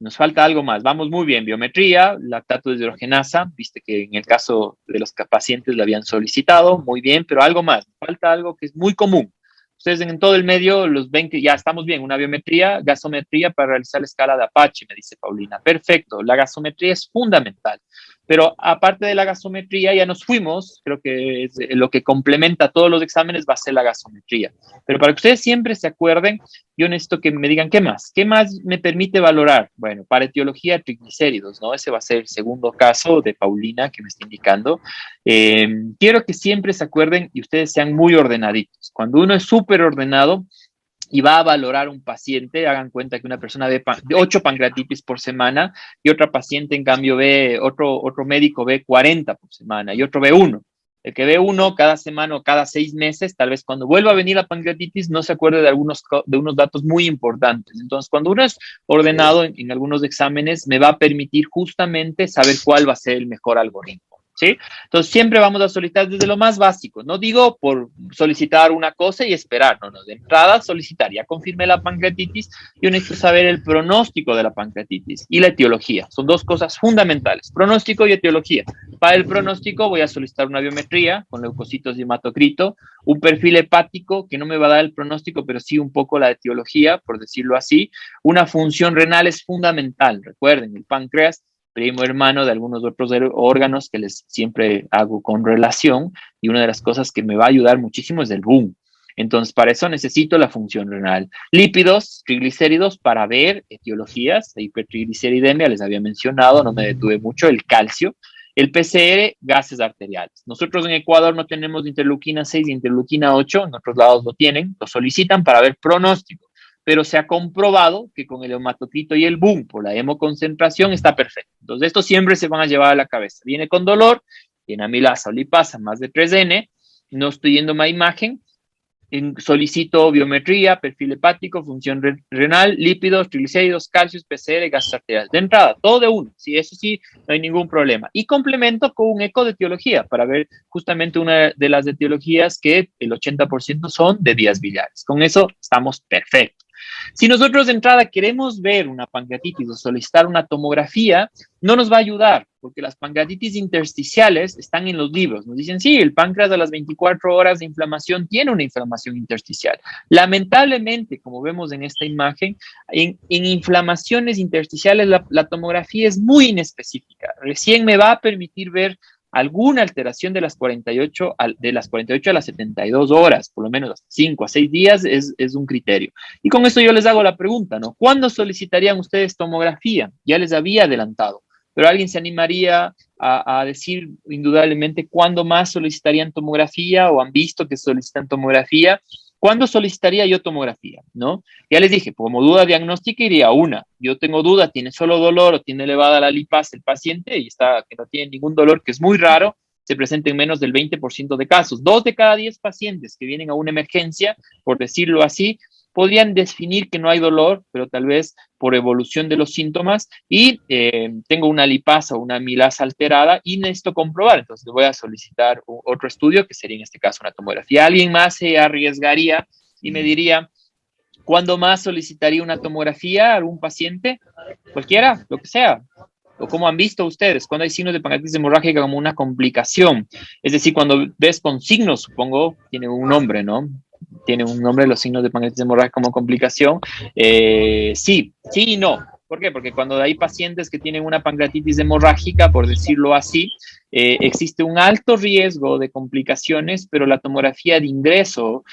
Nos falta algo más. Vamos muy bien. Biometría, lactato deshidrogenasa, viste que en el caso de los pacientes la habían solicitado, muy bien, pero algo más. Falta algo que es muy común. Ustedes en todo el medio los ven que ya estamos bien. Una biometría, gasometría para realizar la escala de Apache, me dice Paulina. Perfecto. La gasometría es fundamental. Pero aparte de la gasometría, ya nos fuimos. Creo que es lo que complementa todos los exámenes va a ser la gasometría. Pero para que ustedes siempre se acuerden, yo necesito que me digan, ¿qué más? ¿Qué más me permite valorar? Bueno, para etiología, triglicéridos, ¿no? Ese va a ser el segundo caso de Paulina que me está indicando. Quiero que siempre se acuerden y ustedes sean muy ordenaditos. Cuando uno es súper ordenado y va a valorar un paciente, hagan cuenta que una persona ve 8 pancreatitis por semana y otra paciente, en cambio, otro médico ve 40 por semana y otro ve 1. El que ve 1 cada semana o cada 6 meses, tal vez cuando vuelva a venir la pancreatitis no se acuerde de unos datos muy importantes. Entonces, cuando uno es ordenado en algunos exámenes, me va a permitir justamente saber cuál va a ser el mejor algoritmo. ¿Sí? Entonces, siempre vamos a solicitar desde lo más básico. No digo por solicitar una cosa y esperar, no. De entrada, solicitar. Ya confirmé la pancreatitis, yo necesito saber el pronóstico de la pancreatitis y la etiología. Son dos cosas fundamentales, pronóstico y etiología. Para el pronóstico voy a solicitar una biometría con leucocitos y hematocrito, un perfil hepático que no me va a dar el pronóstico, pero sí un poco la etiología, por decirlo así. Una función renal es fundamental. Recuerden, el páncreas primo hermano de algunos otros órganos que les siempre hago con relación, y una de las cosas que me va a ayudar muchísimo es el boom. Entonces, para eso necesito la función renal. Lípidos, triglicéridos, para ver etiologías, la hipertrigliceridemia, les había mencionado, no me detuve mucho, el calcio. El PCR, gases arteriales. Nosotros en Ecuador no tenemos interleuquina 6 y interleuquina 8, en otros lados lo tienen, lo solicitan para ver pronóstico, pero se ha comprobado que con el hematocrito y el boom por la hemoconcentración está perfecto. Entonces, esto siempre se van a llevar a la cabeza. Viene con dolor, tiene amilasa o lipasa, más de 3N, no estoy yendo a imagen, solicito biometría, perfil hepático, función renal, lípidos, triglicéridos, calcios, PCR, gases arteriales. De entrada, todo de uno, sí, eso sí, no hay ningún problema. Y complemento con un eco de etiología para ver justamente una de las etiologías que el 80% son de vías biliares. Con eso estamos perfectos. Si nosotros de entrada queremos ver una pancreatitis o solicitar una tomografía, no nos va a ayudar, porque las pancreatitis intersticiales están en los libros. Nos dicen, sí, el páncreas a las 24 horas de inflamación tiene una inflamación intersticial. Lamentablemente, como vemos en esta imagen, en inflamaciones intersticiales la tomografía es muy inespecífica. Recién me va a permitir ver alguna alteración de las 48 a las 72 horas, por lo menos 5 a 6 días es un criterio. Y con esto yo les hago la pregunta, ¿no? ¿Cuándo solicitarían ustedes tomografía? Ya les había adelantado, pero alguien se animaría a decir indudablemente cuándo más solicitarían tomografía o han visto que solicitan tomografía. ¿Cuándo solicitaría yo tomografía? ¿No? Ya les dije, como duda diagnóstica iría una. Yo tengo duda, tiene solo dolor o tiene elevada la lipasa el paciente y está que no tiene ningún dolor, que es muy raro, se presenta en menos del 20% de casos. 2 de cada 10 pacientes que vienen a una emergencia, por decirlo así, podrían definir que no hay dolor, pero tal vez por evolución de los síntomas y tengo una lipasa o una amilasa alterada y necesito comprobar. Entonces voy a solicitar otro estudio, que sería en este caso una tomografía. ¿Alguien más se arriesgaría y me diría cuándo más solicitaría una tomografía a algún paciente? Cualquiera, lo que sea. O como han visto ustedes, cuando hay signos de pancreatitis hemorrágica como una complicación. Es decir, cuando ves con signos, supongo, tiene un nombre, ¿no? Tiene un nombre los signos de pancreatitis hemorrágica como complicación. Sí y no. ¿Por qué? Porque cuando hay pacientes que tienen una pancreatitis hemorrágica, por decirlo así, existe un alto riesgo de complicaciones, pero la tomografía de ingreso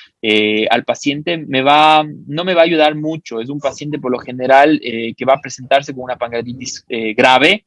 al paciente no me va a ayudar mucho. Es un paciente por lo general que va a presentarse con una pancreatitis grave,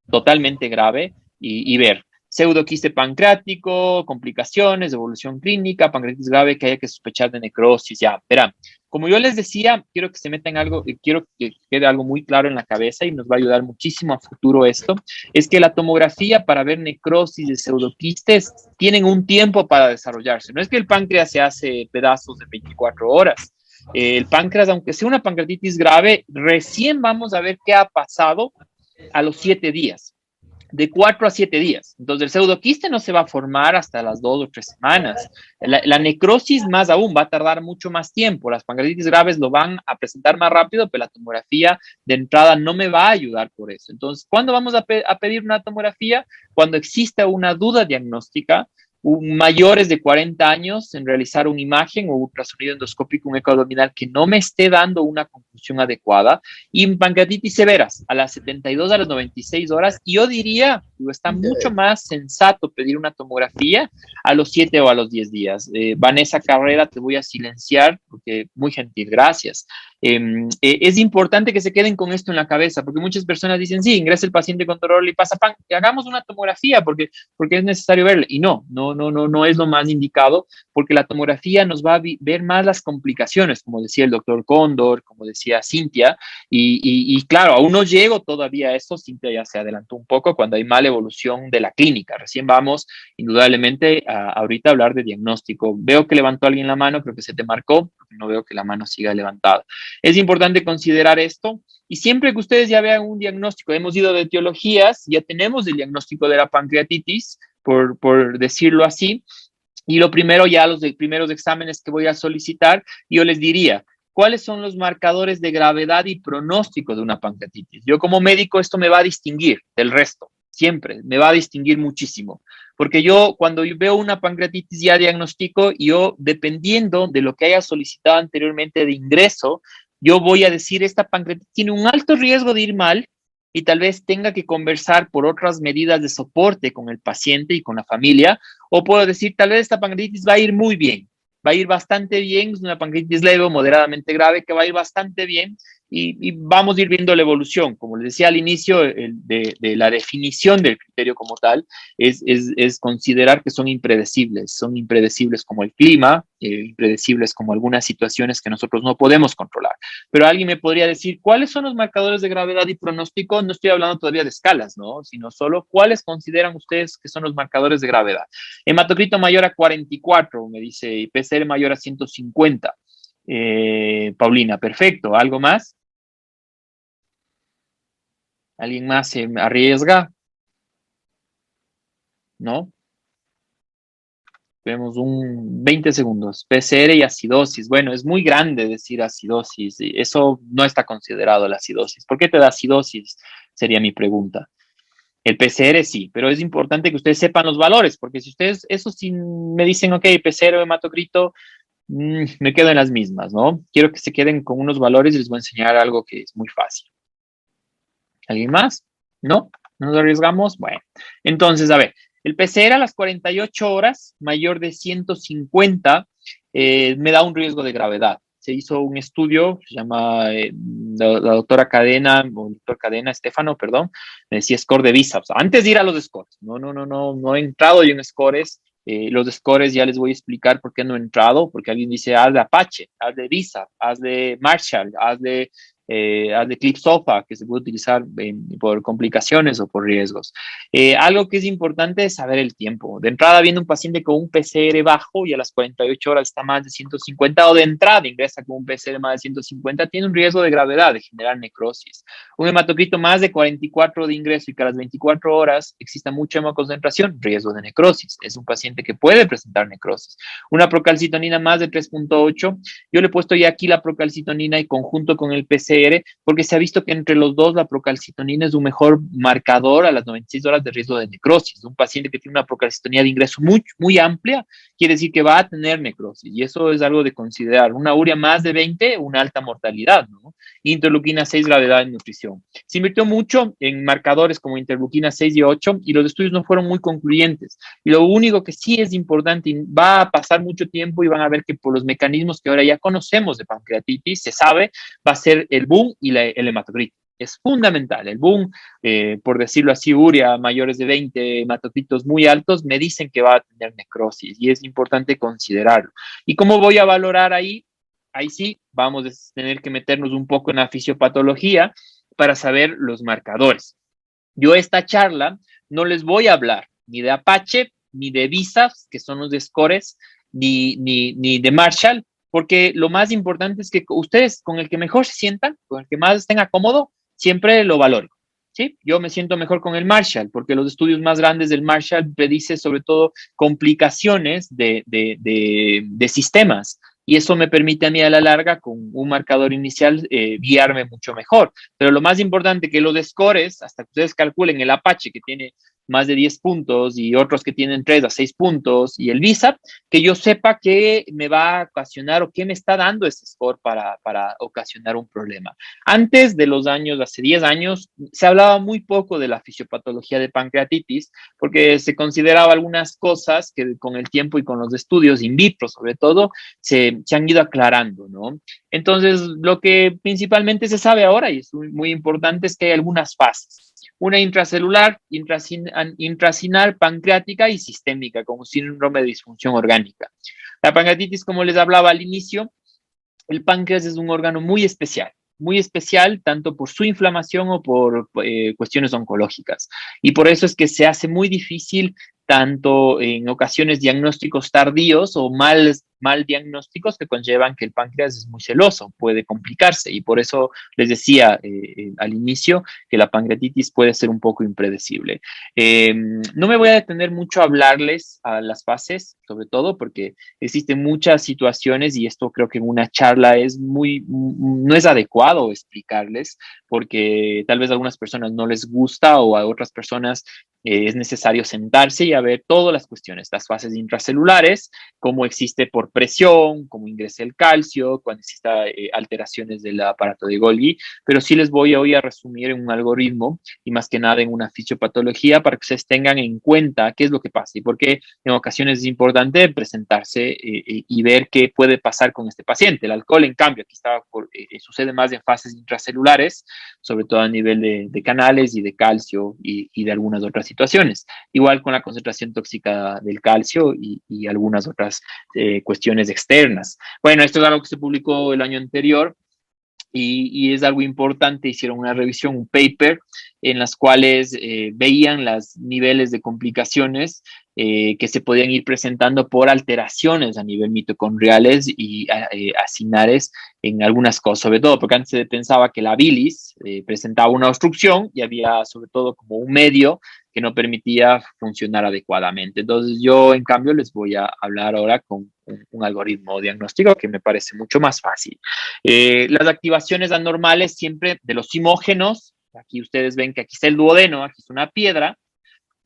totalmente grave, y ver pseudoquiste pancreático, complicaciones, evolución clínica, pancreatitis grave que haya que sospechar de necrosis. Ya, verán. Como yo les decía, quiero que se metan algo, quiero que quede algo muy claro en la cabeza y nos va a ayudar muchísimo a futuro esto, es que la tomografía para ver necrosis de pseudoquistes tienen un tiempo para desarrollarse. No es que el páncreas se hace pedazos de 24 horas. El páncreas, aunque sea una pancreatitis grave, recién vamos a ver qué ha pasado a los 7 días. De 4 a 7 días. Entonces, el pseudoquiste no se va a formar hasta las 2 o 3 semanas. La necrosis, más aún, va a tardar mucho más tiempo. Las pancreatitis graves lo van a presentar más rápido, pero la tomografía de entrada no me va a ayudar por eso. Entonces, ¿cuándo vamos a pedir una tomografía? Cuando exista una duda diagnóstica, mayores de 40 años en realizar una imagen o ultrasonido endoscópico, un eco abdominal que no me esté dando una conclusión adecuada, y en pancreatitis severas a las 72 a las 96 horas, y yo diría, está mucho más sensato pedir una tomografía a los 7 o a los 10 días. Vanessa Carrera, te voy a silenciar porque muy gentil, gracias. Es importante que se queden con esto en la cabeza, porque muchas personas dicen, sí, ingresa el paciente con dolor y pasa pan, hagamos una tomografía porque es necesario verla. Y no es lo más indicado, porque la tomografía nos va a ver más las complicaciones, como decía el doctor Cóndor, como decía Cintia, y claro, aún no llego todavía a eso. Cintia ya se adelantó un poco cuando hay mala evolución de la clínica. Recién vamos, indudablemente, ahorita a hablar de diagnóstico. Veo que levantó alguien la mano, creo que se te marcó, no veo que la mano siga levantada. Es importante considerar esto. Y siempre que ustedes ya vean un diagnóstico, hemos ido de etiologías, ya tenemos el diagnóstico de la pancreatitis, por decirlo así, y lo primero, ya los primeros exámenes que voy a solicitar, yo les diría, ¿cuáles son los marcadores de gravedad y pronóstico de una pancreatitis? Yo como médico esto me va a distinguir del resto, siempre, me va a distinguir muchísimo, porque yo cuando veo una pancreatitis ya diagnostico, yo dependiendo de lo que haya solicitado anteriormente de ingreso, yo voy a decir, esta pancreatitis tiene un alto riesgo de ir mal, y tal vez tenga que conversar por otras medidas de soporte con el paciente y con la familia, o puedo decir, tal vez esta pancreatitis va a ir muy bien, va a ir bastante bien, es una pancreatitis leve o moderadamente grave que va a ir bastante bien, y vamos a ir viendo la evolución. Como les decía al inicio de la definición del criterio como tal, es considerar que son impredecibles como el clima, impredecibles como algunas situaciones que nosotros no podemos controlar. Pero alguien me podría decir, ¿cuáles son los marcadores de gravedad y pronóstico? No estoy hablando todavía de escalas, ¿no? Sino solo, ¿cuáles consideran ustedes que son los marcadores de gravedad? Hematocrito mayor a 44, me dice, y PCR mayor a 150. Paulina, perfecto. ¿Algo más? ¿Alguien más se arriesga? ¿No? Vemos un 20 segundos. PCR y acidosis. Bueno, es muy grande decir acidosis. Eso no está considerado la acidosis. ¿Por qué te da acidosis? Sería mi pregunta. El PCR sí, pero es importante que ustedes sepan los valores, porque si ustedes, eso sí me dicen, ok, PCR o hematocrito, me quedo en las mismas, ¿no? Quiero que se queden con unos valores y les voy a enseñar algo que es muy fácil. ¿Alguien más? ¿No? ¿No nos arriesgamos? Bueno, entonces, a ver, El PCR a las 48 horas, mayor de 150, me da un riesgo de gravedad. Se hizo un estudio, se llama la doctora Cadena, o el doctor Cadena, Estefano, perdón, me decía score de Visa. O sea, antes de ir a los scores, no he entrado yo en scores. Los scores ya les voy a explicar por qué no he entrado, porque alguien dice, haz de Apache, haz de Visa, haz de Marshall, haz de Clipsofa, que se puede utilizar por complicaciones o por riesgos. Algo que es importante es saber el tiempo. De entrada viene un paciente con un PCR bajo y a las 48 horas está más de 150, o de entrada ingresa con un PCR más de 150, tiene un riesgo de gravedad, de generar necrosis. Un hematocrito más de 44 de ingreso y que a las 24 horas exista mucha hemoconcentración, riesgo de necrosis. Es un paciente que puede presentar necrosis. Una procalcitonina más de 3.8, yo le he puesto ya aquí la procalcitonina y conjunto con el PCR, porque se ha visto que entre los dos la procalcitonina es un mejor marcador a las 96 horas de riesgo de necrosis. Un paciente que tiene una procalcitonina de ingreso muy amplia, quiere decir que va a tener necrosis, y eso es algo de considerar. Una urea más de 20, una alta mortalidad, ¿no? Interleuquina 6, gravedad en nutrición. Se invirtió mucho en marcadores como interleuquina 6 y 8, y los estudios no fueron muy concluyentes. Y lo único que sí es importante, y va a pasar mucho tiempo y van a ver que por los mecanismos que ahora ya conocemos de pancreatitis, se sabe, va a ser el boom y el hematocrito. Es fundamental. El boom, por decirlo así, urea mayores de 20, hematocritos muy altos, me dicen que va a tener necrosis, y es importante considerarlo. ¿Y cómo voy a valorar ahí? Ahí sí, vamos a tener que meternos un poco en la fisiopatología para saber los marcadores. Yo esta charla no les voy a hablar ni de Apache, ni de Visas, que son los de scores, ni de Marshall, porque lo más importante es que ustedes con el que mejor se sientan, con el que más estén cómodo, siempre lo valoren. ¿Sí? Yo me siento mejor con el Marshall, porque los estudios más grandes del Marshall predice sobre todo complicaciones de sistemas, y eso me permite a mí a la larga, con un marcador inicial, guiarme mucho mejor. Pero lo más importante que los scores, hasta que ustedes calculen el Apache, que tiene más de 10 puntos, y otros que tienen 3 a 6 puntos, y el VISAP, que yo sepa qué me va a ocasionar o qué me está dando ese score para ocasionar un problema. Antes de los años, hace 10 años, se hablaba muy poco de la fisiopatología de pancreatitis, porque se consideraba algunas cosas que con el tiempo y con los estudios in vitro, sobre todo, se han ido aclarando, ¿no? Entonces, lo que principalmente se sabe ahora, y es muy importante, es que hay algunas fases. Una intracelular, intracinal, pancreática y sistémica, como síndrome de disfunción orgánica. La pancreatitis, como les hablaba al inicio, el páncreas es un órgano muy especial tanto por su inflamación o por cuestiones oncológicas. Y por eso es que se hace muy difícil, tanto en ocasiones, diagnósticos tardíos o mal diagnósticos que conllevan que el páncreas es muy celoso, puede complicarse. Y por eso les decía al inicio que la pancreatitis puede ser un poco impredecible. No me voy a detener mucho a hablarles a las fases, sobre todo porque existen muchas situaciones, y esto creo que en una charla no es adecuado explicarles, porque tal vez a algunas personas no les gusta, o a otras personas es necesario sentarse y a ver todas las cuestiones, las fases intracelulares, cómo existe por presión, cómo ingresa el calcio, cuando exista alteraciones del aparato de Golgi, pero sí les voy hoy a resumir en un algoritmo, y más que nada en una fisiopatología, para que ustedes tengan en cuenta qué es lo que pasa y por qué en ocasiones es importante presentarse y ver qué puede pasar con este paciente. El alcohol, en cambio, aquí sucede más en fases intracelulares, sobre todo a nivel de canales y de calcio y de algunas otras situaciones. Igual con la concentración tóxica del calcio y algunas otras cuestiones externas. Bueno, esto es algo que se publicó el año anterior, y es algo importante. Hicieron una revisión, un paper, en las cuales veían los niveles de complicaciones que se podían ir presentando por alteraciones a nivel mitocondriales y acinares en algunas cosas, sobre todo porque antes se pensaba que la bilis presentaba una obstrucción, y había sobre todo como un medio que no permitía funcionar adecuadamente. Entonces yo, en cambio, les voy a hablar ahora con un algoritmo diagnóstico que me parece mucho más fácil. Las activaciones anormales siempre de los simógenos, aquí ustedes ven que aquí está el duodeno, aquí es una piedra,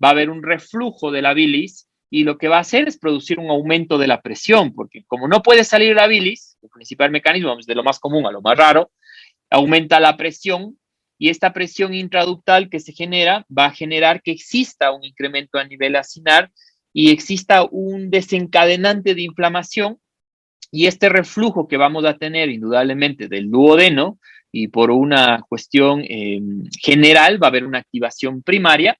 va a haber un reflujo de la bilis, y lo que va a hacer es producir un aumento de la presión, porque como no puede salir la bilis, el principal mecanismo, de lo más común a lo más raro, aumenta la presión, y esta presión intraductal que se genera va a generar que exista un incremento a nivel acinar y exista un desencadenante de inflamación, y este reflujo que vamos a tener indudablemente del duodeno, y por una cuestión general va a haber una activación primaria,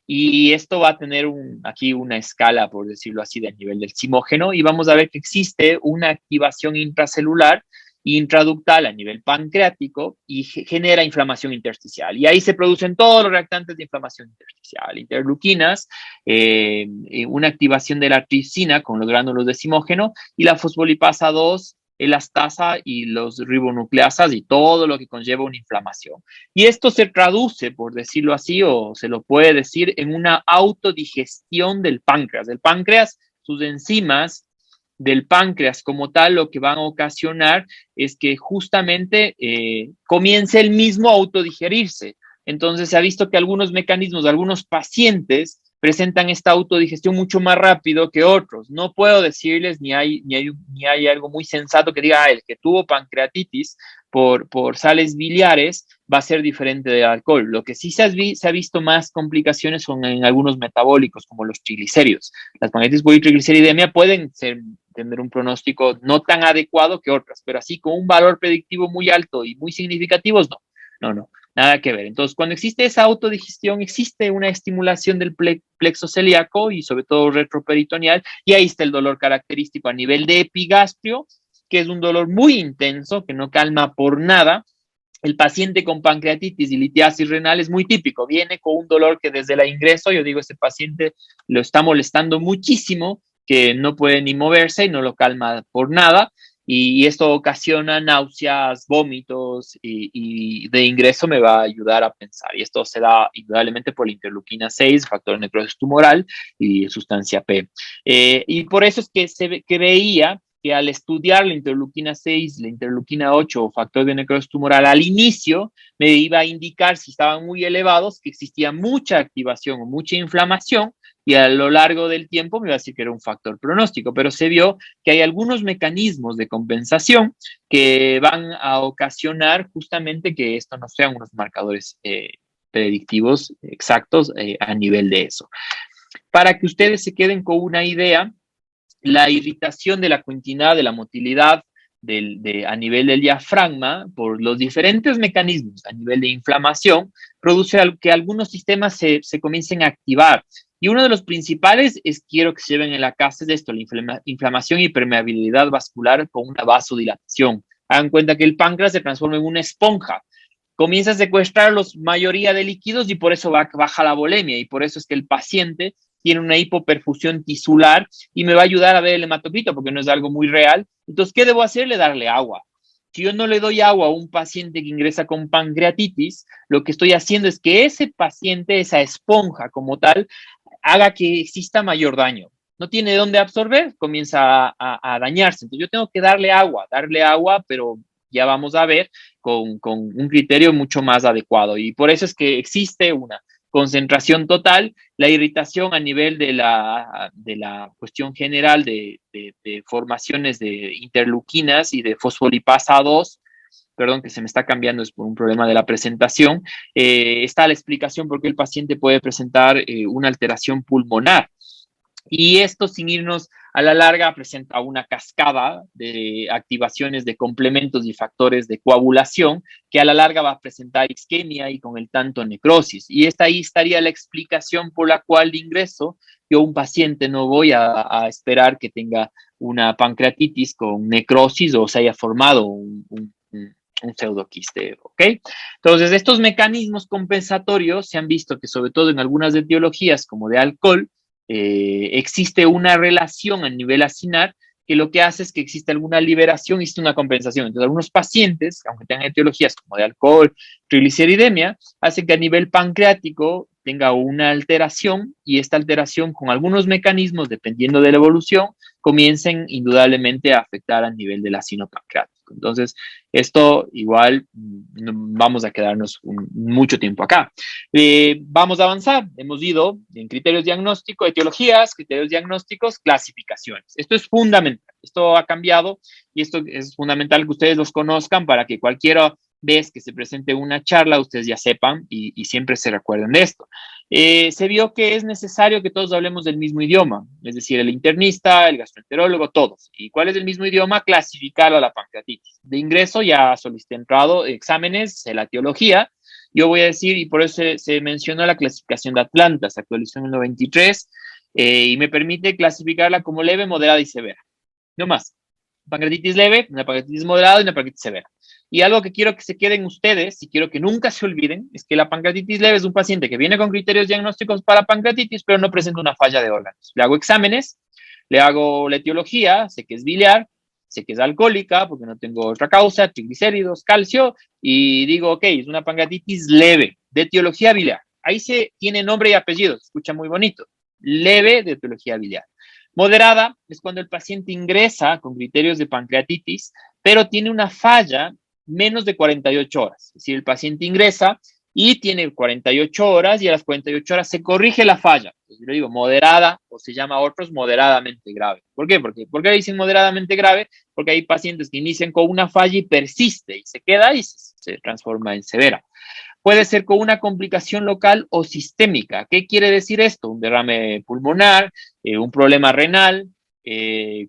y esto va a tener aquí una escala, por decirlo así, del nivel del simógeno, y vamos a ver que existe una activación intracelular, intraductal a nivel pancreático, y genera inflamación intersticial. Y ahí se producen todos los reactantes de inflamación intersticial, interleuquinas, una activación de la tripsina con los gránulos de simógeno, y la fosfolipasa 2, elastasa y los ribonucleasas y todo lo que conlleva una inflamación. Y esto se traduce, por decirlo así, o se lo puede decir, en una autodigestión del páncreas. El páncreas, sus enzimas del páncreas como tal, lo que van a ocasionar es que justamente comience el mismo a autodigerirse. Entonces se ha visto que algunos mecanismos, algunos pacientes presentan esta autodigestión mucho más rápido que otros. No puedo decirles ni hay algo muy sensato que diga, el que tuvo pancreatitis por sales biliares va a ser diferente del alcohol. Lo que sí se ha visto más complicaciones son en algunos metabólicos, como los triglicéridos. Las pancreatitis por hipertrigliceridemia pueden tener un pronóstico no tan adecuado que otras, pero así con un valor predictivo muy alto y muy significativos, no, nada que ver. Entonces, cuando existe esa autodigestión, existe una estimulación del plexo celíaco y sobre todo retroperitoneal, y ahí está el dolor característico a nivel de epigastrio, que es un dolor muy intenso, que no calma por nada. El paciente con pancreatitis y litiasis renal es muy típico, viene con un dolor que desde el ingreso, yo digo, este paciente lo está molestando muchísimo, que no puede ni moverse y no lo calma por nada, y esto ocasiona náuseas, vómitos, y de ingreso me va a ayudar a pensar, y esto se da indudablemente por la interleuquina 6, factor de necrosis tumoral y sustancia P. Y por eso es que veía que al estudiar la interleuquina 6, la interleuquina 8 o factor de necrosis tumoral al inicio, me iba a indicar si estaban muy elevados, que existía mucha activación o mucha inflamación, y a lo largo del tiempo me iba a decir que era un factor pronóstico, pero se vio que hay algunos mecanismos de compensación que van a ocasionar justamente que esto no sean unos marcadores predictivos exactos a nivel de eso. Para que ustedes se queden con una idea, la irritación de la cuintinada, de la motilidad a nivel del diafragma, por los diferentes mecanismos a nivel de inflamación, produce que algunos sistemas se comiencen a activar. Y uno de los principales quiero que se lleven en la casa, es esto, la inflamación y permeabilidad vascular con una vasodilatación. Hagan cuenta que el páncreas se transforma en una esponja, comienza a secuestrar la mayoría de líquidos, y por eso baja la volemia, y por eso es que el paciente tiene una hipoperfusión tisular y me va a ayudar a ver el hematocrito, porque no es algo muy real. Entonces, ¿qué debo hacerle? Darle agua. Si yo no le doy agua a un paciente que ingresa con pancreatitis, lo que estoy haciendo es que ese paciente, esa esponja como tal, haga que exista mayor daño. No tiene dónde absorber, comienza a dañarse. Entonces, yo tengo que darle agua, pero ya vamos a ver con un criterio mucho más adecuado. Y por eso es que existe una concentración total, la irritación a nivel de la cuestión general de formaciones de interleuquinas y de fosfolipasa 2, perdón, que se me está cambiando, es por un problema de la presentación, está la explicación por qué el paciente puede presentar una alteración pulmonar. Y esto, sin irnos a la larga, presenta una cascada de activaciones de complementos y factores de coagulación que a la larga va a presentar isquemia y con el tanto necrosis. Y ahí estaría la explicación por la cual de ingreso yo un paciente no voy a esperar que tenga una pancreatitis con necrosis o se haya formado un pseudoquiste, ¿ok? Entonces, estos mecanismos compensatorios se han visto que sobre todo en algunas etiologías como de alcohol, existe una relación a nivel acinar que lo que hace es que existe alguna liberación y existe una compensación. Entonces, algunos pacientes, aunque tengan etiologías como de alcohol, trigliceridemia, hacen que a nivel pancreático tenga una alteración, y esta alteración con algunos mecanismos, dependiendo de la evolución, comiencen indudablemente a afectar a nivel del ácido pancreático. Entonces, esto igual vamos a quedarnos mucho tiempo acá. Vamos a avanzar. Hemos ido en criterios diagnósticos, etiologías, criterios diagnósticos, clasificaciones. Esto es fundamental. Esto ha cambiado y esto es fundamental que ustedes los conozcan para que cualquiera vez que se presente una charla, ustedes ya sepan y siempre se recuerden de esto. Se vio que es necesario que todos hablemos del mismo idioma, es decir, el internista, el gastroenterólogo, todos. ¿Y cuál es el mismo idioma? Clasificar a la pancreatitis. De ingreso ya solicité entrado exámenes, la etiología. Yo voy a decir, y por eso se mencionó la clasificación de Atlanta, se actualizó en el 93, y me permite clasificarla como leve, moderada y severa. No más. Pancreatitis leve, una pancreatitis moderada y una pancreatitis severa. Y algo que quiero que se queden ustedes y quiero que nunca se olviden es que la pancreatitis leve es un paciente que viene con criterios diagnósticos para pancreatitis, pero no presenta una falla de órganos. Le hago exámenes, le hago la etiología, sé que es biliar, sé que es alcohólica porque no tengo otra causa, triglicéridos, calcio, y digo, ok, es una pancreatitis leve de etiología biliar. Ahí se tiene nombre y apellido, se escucha muy bonito. Leve de etiología biliar. Moderada es cuando el paciente ingresa con criterios de pancreatitis, pero tiene una falla menos de 48 horas. Es decir, el paciente ingresa y tiene 48 horas y a las 48 horas se corrige la falla. Entonces, yo le digo moderada o se llama a otros moderadamente grave. ¿Por qué? ¿Por qué dicen moderadamente grave? Porque hay pacientes que inician con una falla y persiste y se queda y se transforma en severa. Puede ser con una complicación local o sistémica. ¿Qué quiere decir esto? Un derrame pulmonar, un problema renal,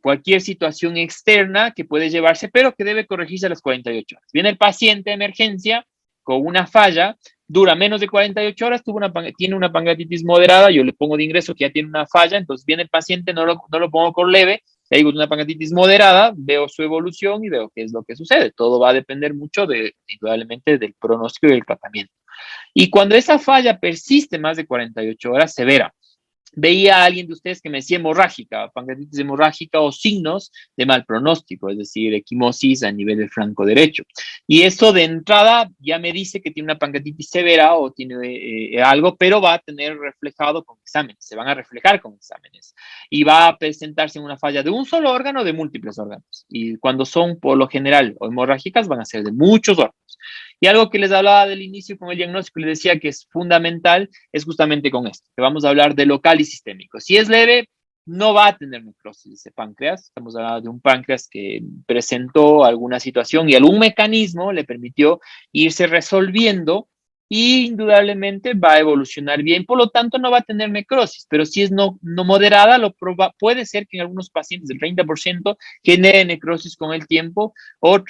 cualquier situación externa que puede llevarse, pero que debe corregirse a las 48 horas. Viene el paciente de emergencia con una falla, dura menos de 48 horas, tiene una pancreatitis moderada, yo le pongo de ingreso que ya tiene una falla, entonces viene el paciente, no lo pongo con leve, le digo una pancreatitis moderada, veo su evolución y veo qué es lo que sucede. Todo va a depender mucho, indudablemente, del pronóstico y del tratamiento. Y cuando esa falla persiste más de 48 horas, severa. Veía a alguien de ustedes que me decía hemorrágica, pancreatitis hemorrágica o signos de mal pronóstico, es decir, equimosis a nivel del flanco derecho. Y eso de entrada ya me dice que tiene una pancreatitis severa o tiene algo, pero va a tener reflejado con exámenes, se van a reflejar con exámenes. Y va a presentarse en una falla de un solo órgano o de múltiples órganos. Y cuando son por lo general o hemorrágicas, van a ser de muchos órganos. Y algo que les hablaba del inicio con el diagnóstico, les decía que es fundamental, es justamente con esto, que vamos a hablar de local y sistémico. Si es leve, no va a tener necrosis de páncreas. Estamos hablando de un páncreas que presentó alguna situación y algún mecanismo le permitió irse resolviendo y indudablemente va a evolucionar bien, por lo tanto no va a tener necrosis, pero si es no moderada, puede ser que en algunos pacientes del 30% genere necrosis con el tiempo o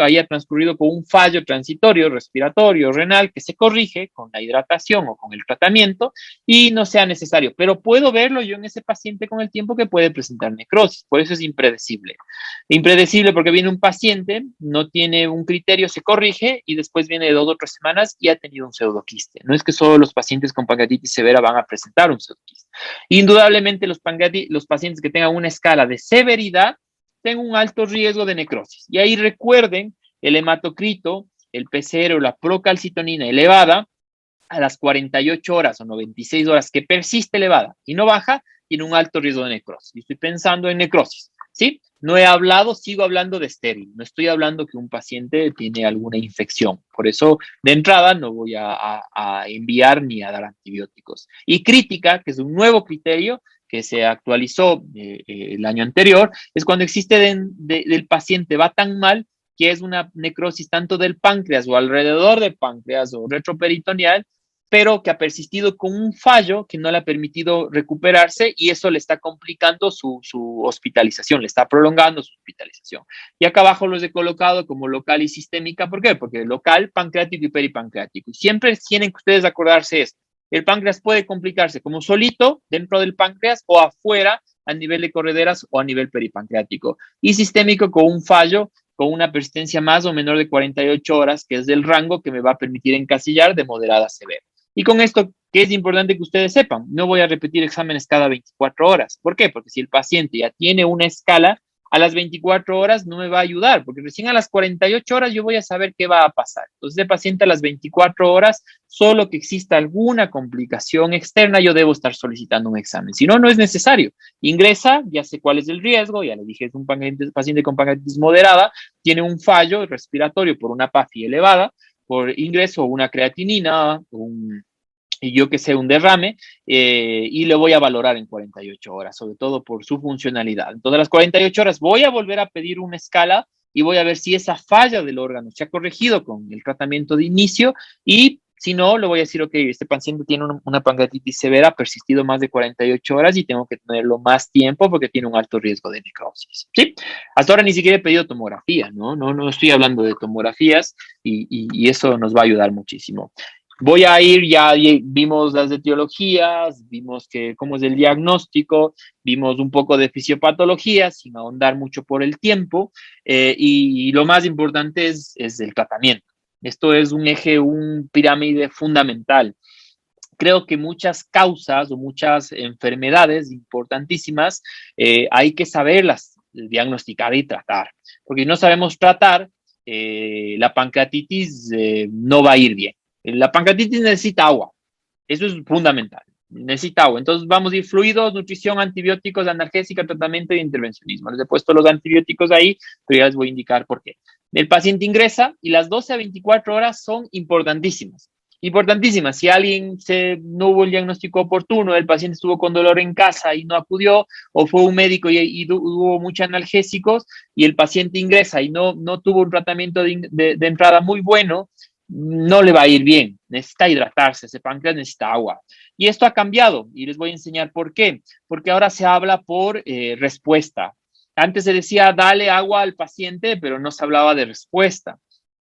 haya transcurrido con un fallo transitorio, respiratorio, renal, que se corrige con la hidratación o con el tratamiento y no sea necesario. Pero puedo verlo yo en ese paciente con el tiempo que puede presentar necrosis, por eso es impredecible. Impredecible porque viene un paciente, no tiene un criterio, se corrige y después viene de 2 o 3 semanas y ha tenido un pseudoquiste. No es que solo los pacientes con pancreatitis severa van a presentar un pseudoquiste. Indudablemente los pacientes que tengan una escala de severidad tengo un alto riesgo de necrosis. Y ahí recuerden el hematocrito, el PCR o la procalcitonina elevada a las 48 horas o 96 horas que persiste elevada y no baja, tiene un alto riesgo de necrosis. Y estoy pensando en necrosis, ¿sí? No he hablado, sigo hablando de estéril. No estoy hablando que un paciente tiene alguna infección. Por eso, de entrada, no voy a enviar ni a dar antibióticos. Y crítica, que es un nuevo criterio que se actualizó el año anterior, es cuando existe del paciente va tan mal que es una necrosis tanto del páncreas o alrededor del páncreas o retroperitoneal, pero que ha persistido con un fallo que no le ha permitido recuperarse y eso le está complicando su hospitalización, le está prolongando su hospitalización. Y acá abajo los he colocado como local y sistémica. ¿Por qué? Porque local, pancreático y peripancreático. Y siempre tienen que ustedes acordarse esto. El páncreas puede complicarse como solito dentro del páncreas o afuera a nivel de correderas o a nivel peripancreático. Y sistémico con un fallo con una persistencia más o menor de 48 horas, que es del rango que me va a permitir encasillar de moderada a severa. Y con esto, ¿qué es importante que ustedes sepan? No voy a repetir exámenes cada 24 horas. ¿Por qué? Porque si el paciente ya tiene una escala, a las 24 horas no me va a ayudar, porque recién a las 48 horas yo voy a saber qué va a pasar. Entonces, el paciente a las 24 horas, solo que exista alguna complicación externa, yo debo estar solicitando un examen. Si no, no es necesario. Ingresa, ya sé cuál es el riesgo, ya le dije, es un paciente con pancreatitis moderada, tiene un fallo respiratorio por una PAFI elevada, por ingreso una creatinina, y yo que sé, un derrame, y le voy a valorar en 48 horas, sobre todo por su funcionalidad. Entonces, a las 48 horas voy a volver a pedir una escala y voy a ver si esa falla del órgano se ha corregido con el tratamiento de inicio y si no, le voy a decir, ok, este paciente tiene una pancreatitis severa, ha persistido más de 48 horas y tengo que tenerlo más tiempo porque tiene un alto riesgo de necrosis, ¿sí? Hasta ahora ni siquiera he pedido tomografía, ¿no? No estoy hablando de tomografías y eso nos va a ayudar muchísimo. Voy a ir, ya vimos las etiologías, vimos cómo es el diagnóstico, vimos un poco de fisiopatología, sin ahondar mucho por el tiempo, y lo más importante es el tratamiento. Esto es un eje, un pirámide fundamental. Creo que muchas causas o muchas enfermedades importantísimas hay que saberlas diagnosticar y tratar, porque si no sabemos tratar, la pancreatitis no va a ir bien. La pancreatitis necesita agua, eso es fundamental, necesita agua. Entonces vamos a ir fluidos, nutrición, antibióticos, analgésica, tratamiento y intervencionismo. Les he puesto los antibióticos ahí, pero ya les voy a indicar por qué. El paciente ingresa y las 12 a 24 horas son importantísimas. Importantísimas. Si alguien no hubo el diagnóstico oportuno, el paciente estuvo con dolor en casa y no acudió, o fue un médico y hubo muchos analgésicos y el paciente ingresa y no tuvo un tratamiento de entrada muy bueno, no le va a ir bien. Necesita hidratarse, ese páncreas necesita agua. Y esto ha cambiado y les voy a enseñar por qué. Porque ahora se habla por respuesta. Antes se decía dale agua al paciente, pero no se hablaba de respuesta.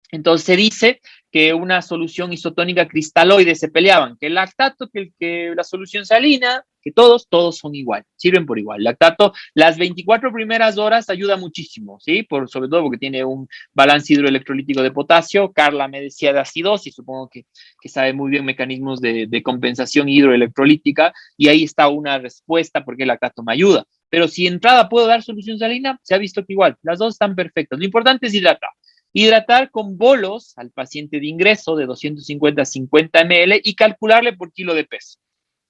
Entonces se dice que una solución isotónica cristaloide se peleaban, que el lactato, que la solución salina, que todos son igual, sirven por igual. Lactato, las 24 primeras horas ayuda muchísimo, ¿sí? Sobre todo porque tiene un balance hidroelectrolítico de potasio. Carla me decía de acidosis, supongo que sabe muy bien mecanismos de compensación hidroelectrolítica, y ahí está una respuesta porque el lactato me ayuda. Pero si entrada puedo dar solución salina, se ha visto que igual, las dos están perfectas. Lo importante es hidratar. Hidratar con bolos al paciente de ingreso de 250 a 50 ml y calcularle por kilo de peso.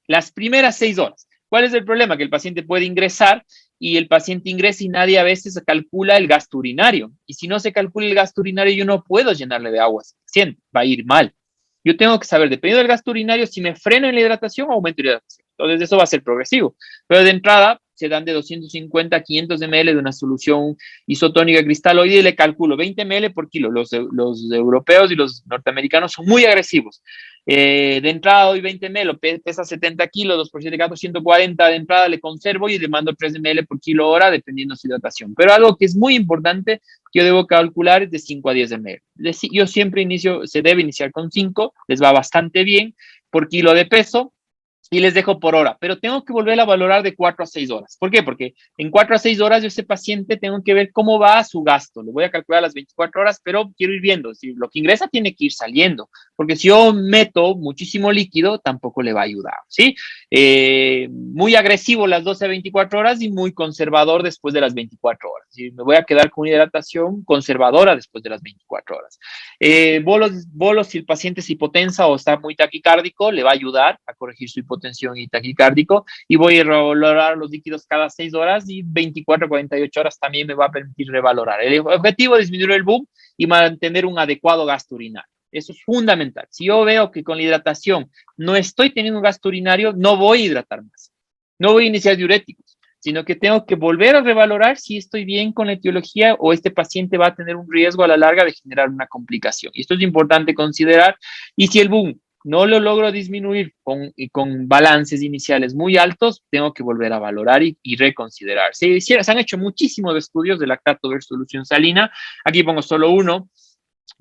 Las primeras 6 horas. ¿Cuál es el problema? Que el paciente puede ingresar y el paciente ingresa y nadie a veces calcula el gasto urinario. Y si no se calcula el gasto urinario, yo no puedo llenarle de agua suficiente. Va a ir mal. Yo tengo que saber, dependiendo del gasto urinario, si me freno en la hidratación o aumento la hidratación. Entonces, eso va a ser progresivo. Pero de entrada, se dan de 250 a 500 ml de una solución isotónica cristaloide y le calculo 20 ml por kilo. Los europeos y los norteamericanos son muy agresivos. De entrada doy 20 ml, pesa 70 kilos, 2 por 7, 140 de entrada le conservo y le mando 3 ml por kilo hora dependiendo de su hidratación. Pero algo que es muy importante que yo debo calcular es de 5 a 10 ml. Yo siempre se debe iniciar con 5, les va bastante bien por kilo de peso. Y les dejo por hora, pero tengo que volver a valorar de 4 a 6 horas. ¿Por qué? Porque en 4 a 6 horas yo ese paciente tengo que ver cómo va su gasto. Lo voy a calcular a las 24 horas, pero quiero ir viendo. Si lo que ingresa tiene que ir saliendo, porque si yo meto muchísimo líquido, tampoco le va a ayudar, ¿sí? Muy agresivo las 12 a 24 horas y muy conservador después de las 24 horas. ¿Sí? Me voy a quedar con una hidratación conservadora después de las 24 horas. Bolos, si el paciente es hipotensa o está muy taquicárdico, le va a ayudar a corregir su hipotensión y taquicárdico, y voy a revalorar los líquidos cada 6 horas y 24 a 48 horas también me va a permitir revalorar. El objetivo es disminuir el boom y mantener un adecuado gasto urinario. Eso es fundamental. Si yo veo que con la hidratación no estoy teniendo un gasto urinario, no voy a hidratar más. No voy a iniciar diuréticos, sino que tengo que volver a revalorar si estoy bien con la etiología o este paciente va a tener un riesgo a la larga de generar una complicación. Y esto es importante considerar. Y si el boom no lo logro disminuir con balances iniciales muy altos, tengo que volver a valorar y reconsiderar. Se han hecho muchísimos estudios de lactato versus solución salina. Aquí pongo solo uno.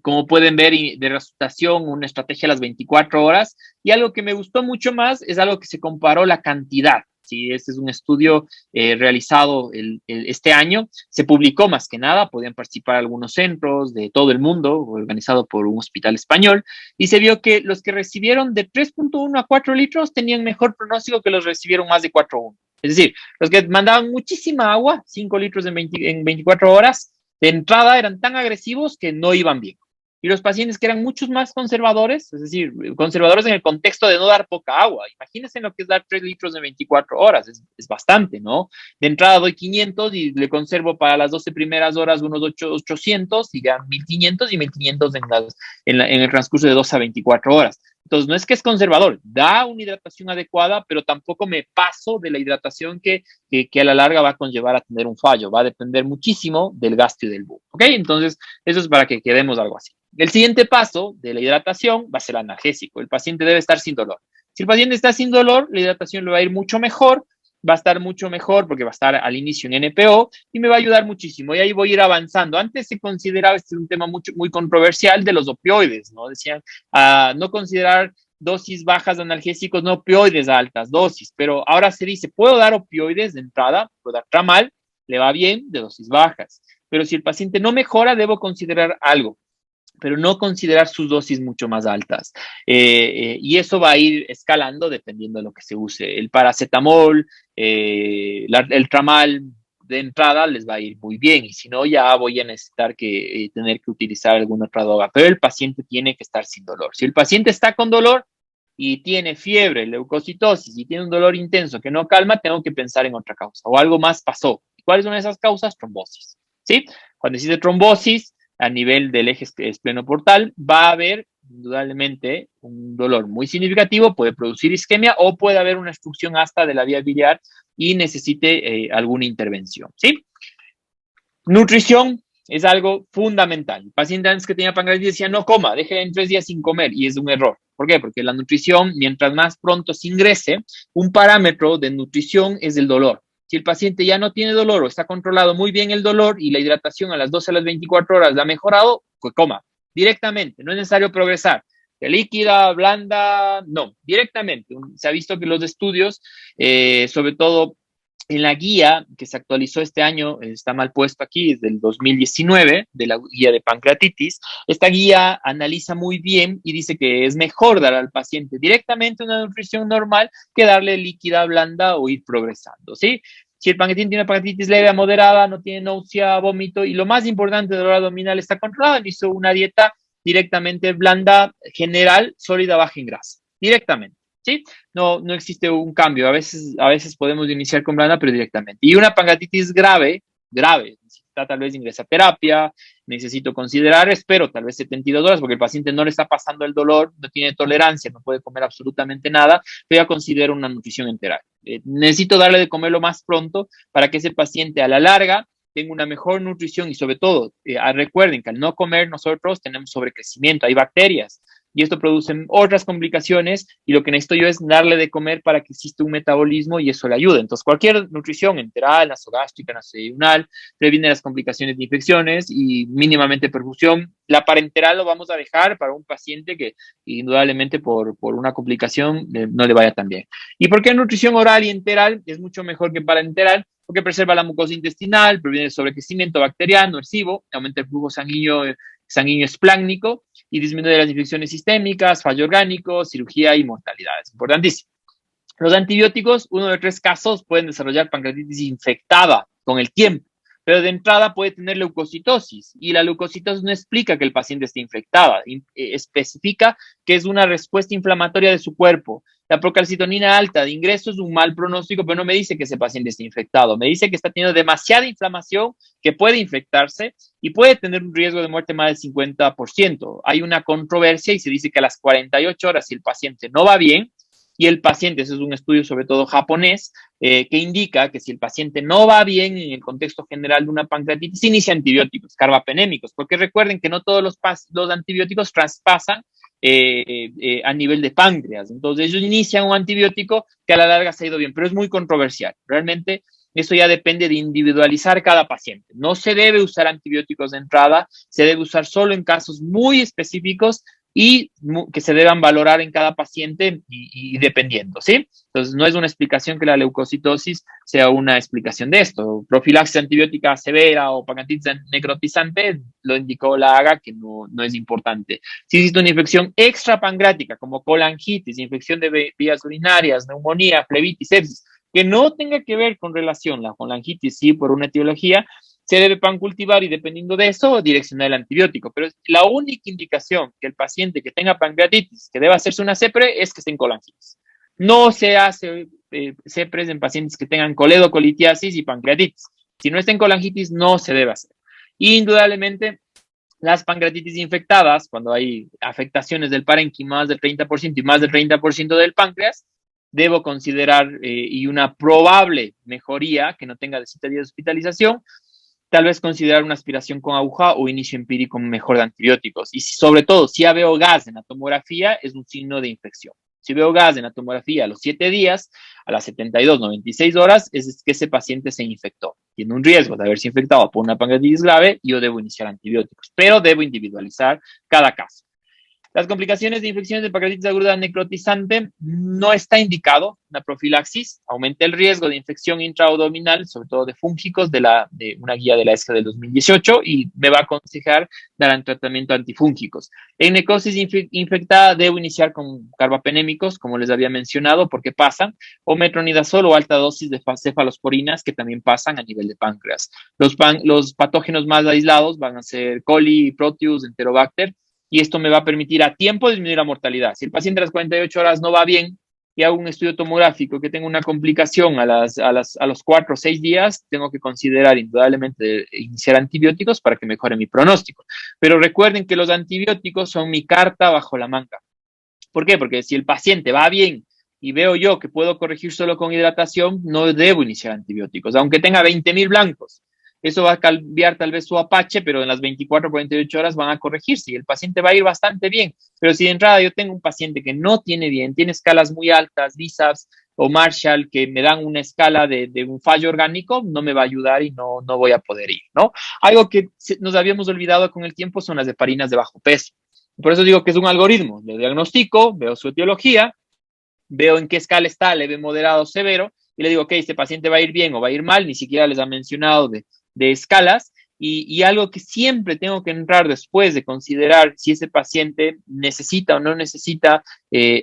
Como pueden ver, de resultación, una estrategia a las 24 horas. Y algo que me gustó mucho más es algo que se comparó la cantidad. Sí, este es un estudio realizado este año. Se publicó más que nada, podían participar algunos centros de todo el mundo, organizado por un hospital español, y se vio que los que recibieron de 3.1 a 4 litros tenían mejor pronóstico que los recibieron más de 4.1. Es decir, los que mandaban muchísima agua, 5 litros en 24 horas, de entrada eran tan agresivos que no iban bien. Y los pacientes que eran muchos más conservadores, es decir, conservadores en el contexto de no dar poca agua. Imagínense lo que es dar 3 litros en 24 horas, es bastante, ¿no? De entrada doy 500 y le conservo para las 12 primeras horas unos 800 y ya 1500 y 1500 en el transcurso de 2 a 24 horas. Entonces, no es que es conservador, da una hidratación adecuada, pero tampoco me paso de la hidratación que a la larga va a conllevar a tener un fallo. Va a depender muchísimo del gasto y del boom. ¿Ok? Entonces, eso es para que quedemos algo así. El siguiente paso de la hidratación va a ser analgésico. El paciente debe estar sin dolor. Si el paciente está sin dolor, la hidratación le va a ir mucho mejor, va a estar mucho mejor porque va a estar al inicio en NPO y me va a ayudar muchísimo. Y ahí voy a ir avanzando. Antes se consideraba, este es un tema muy controversial, de los opioides, ¿no? Decían, no considerar dosis bajas de analgésicos, no opioides a altas dosis, pero ahora se dice, puedo dar opioides de entrada, puedo dar tramal, le va bien, de dosis bajas. Pero si el paciente no mejora, debo considerar algo, pero no considerar sus dosis mucho más altas. Y eso va a ir escalando dependiendo de lo que se use. El paracetamol, el tramal de entrada les va a ir muy bien, y si no, ya voy a necesitar tener que utilizar alguna otra droga, pero el paciente tiene que estar sin dolor. Si el paciente está con dolor y tiene fiebre, leucocitosis y tiene un dolor intenso que no calma, tengo que pensar en otra causa o algo más pasó. ¿Cuál es una de esas causas? Trombosis. ¿Sí? Cuando existe trombosis a nivel del eje esplenoportal, va a haber indudablemente un dolor muy significativo, puede producir isquemia o puede haber una obstrucción hasta de la vía biliar y necesite alguna intervención. ¿Sí? Nutrición es algo fundamental. El paciente antes que tenía pancreatitis decía, no coma, deje en 3 días sin comer, y es un error. ¿Por qué? Porque la nutrición, mientras más pronto se ingrese, un parámetro de nutrición es el dolor. Si el paciente ya no tiene dolor o está controlado muy bien el dolor y la hidratación a las 12 a las 24 horas la ha mejorado, pues coma directamente, no es necesario progresar. De líquida, blanda, no, directamente. Se ha visto que los estudios, sobre todo en la guía que se actualizó este año, está mal puesto aquí, es del 2019, de la guía de pancreatitis. Esta guía analiza muy bien y dice que es mejor dar al paciente directamente una nutrición normal que darle líquida, blanda o ir progresando, ¿sí? Si el paciente tiene pancreatitis leve a moderada, no tiene náusea, vómito y lo más importante, dolor abdominal está controlado, hizo una dieta directamente blanda, general, sólida, baja en grasa, directamente. ¿Sí? No existe un cambio. A veces podemos iniciar con blanda, pero directamente. Y una pancreatitis grave, necesita tal vez ingresar a terapia, necesito considerar, espero tal vez 72 horas, porque el paciente no le está pasando el dolor, no tiene tolerancia, no puede comer absolutamente nada, pero ya considero una nutrición enteral. Necesito darle de comer lo más pronto para que ese paciente a la larga tenga una mejor nutrición y sobre todo, recuerden que al no comer nosotros tenemos sobrecrecimiento, hay bacterias, y esto produce otras complicaciones y lo que necesito yo es darle de comer para que exista un metabolismo y eso le ayude. Entonces, cualquier nutrición enteral, nasogástrica, nasoduodenal, previene las complicaciones de infecciones y mínimamente perfusión. La parenteral lo vamos a dejar para un paciente que indudablemente por una complicación no le vaya tan bien. ¿Y por qué nutrición oral y enteral es mucho mejor que parenteral? Porque preserva la mucosa intestinal, previene el sobrecrecimiento bacteriano, erosivo, aumenta el flujo sanguíneo espláncnico y disminuye las infecciones sistémicas, fallo orgánico, cirugía y mortalidad. Es importantísimo. Los antibióticos, 1 de 3 casos, pueden desarrollar pancreatitis infectada con el tiempo, pero de entrada puede tener leucocitosis y la leucocitosis no explica que el paciente esté infectada, especifica que es una respuesta inflamatoria de su cuerpo. La procalcitonina alta de ingreso es un mal pronóstico, pero no me dice que ese paciente esté infectado, me dice que está teniendo demasiada inflamación, que puede infectarse y puede tener un riesgo de muerte más del 50%. Hay una controversia y se dice que a las 48 horas, si el paciente no va bien, y el paciente, ese es un estudio sobre todo japonés, que indica que si el paciente no va bien en el contexto general de una pancreatitis, inicia antibióticos, carbapenémicos, porque recuerden que no todos los antibióticos traspasan a nivel de páncreas. Entonces ellos inician un antibiótico que a la larga se ha ido bien, pero es muy controversial. Realmente eso ya depende de individualizar cada paciente. No se debe usar antibióticos de entrada, se debe usar solo en casos muy específicos y que se deban valorar en cada paciente y dependiendo, ¿sí? Entonces, no es una explicación que la leucocitosis sea una explicación de esto. Profilaxis antibiótica severa o pancreatitis necrotizante lo indicó la AGA, que no es importante. Si existe una infección extrapancreática como colangitis, infección de vías urinarias, neumonía, flebitis, sepsis, que no tenga que ver con relación, la colangitis sí por una etiología, se debe pancultivar y dependiendo de eso, direccionar el antibiótico. Pero la única indicación que el paciente que tenga pancreatitis, que deba hacerse una CEPRE, es que esté en colangitis. No se hace CEPRES en pacientes que tengan coledocolitiasis y pancreatitis. Si no está en colangitis, no se debe hacer. Y indudablemente, Las pancreatitis infectadas, cuando hay afectaciones del parénquima más del 30% y más del 30% del páncreas, debo considerar y una probable mejoría, que no tenga de 7 días de hospitalización, tal vez considerar una aspiración con aguja o inicio empírico mejor de antibióticos. Y sobre todo, si ya veo gas en la tomografía, es un signo de infección. Si veo gas en la tomografía a los 7 días, a las 72, 96 horas, es que ese paciente se infectó. Tiene un riesgo de haberse infectado por una pancreatitis grave y yo debo iniciar antibióticos, pero debo individualizar cada caso. Las complicaciones de infecciones de pancreatitis aguda necrotizante no está indicado una profilaxis, aumenta el riesgo de infección intraabdominal, sobre todo de fúngicos, de una guía de la ESCA del 2018 y me va a aconsejar dar un tratamiento antifúngicos. En necrosis infectada debo iniciar con carbapenémicos, como les había mencionado, porque pasan, o metronidazol o alta dosis de cefalosporinas que también pasan a nivel de páncreas. Los patógenos más aislados van a ser coli, proteus, enterobacter, y esto me va a permitir a tiempo disminuir la mortalidad. Si el paciente a las 48 horas no va bien y hago un estudio tomográfico que tenga una complicación a los 4 o 6 días, tengo que considerar indudablemente iniciar antibióticos para que mejore mi pronóstico. Pero recuerden que los antibióticos son mi carta bajo la manga. ¿Por qué? Porque si el paciente va bien y veo yo que puedo corregir solo con hidratación, no debo iniciar antibióticos, aunque tenga 20,000 blancos. Eso va a cambiar tal vez su Apache, pero en las 24 o 48 horas van a corregirse y el paciente va a ir bastante bien. Pero si de entrada yo tengo un paciente que no tiene bien, tiene escalas muy altas, DISAPS o Marshall, que me dan una escala de un fallo orgánico, no me va a ayudar y no voy a poder ir, ¿no? Algo que nos habíamos olvidado con el tiempo son las heparinas de bajo peso. Por eso digo que es un algoritmo. Le diagnostico, veo su etiología, veo en qué escala está, leve, moderado, severo, y le digo, ok, este paciente va a ir bien o va a ir mal, ni siquiera les ha mencionado de escalas, y algo que siempre tengo que entrar después de considerar si ese paciente necesita o no necesita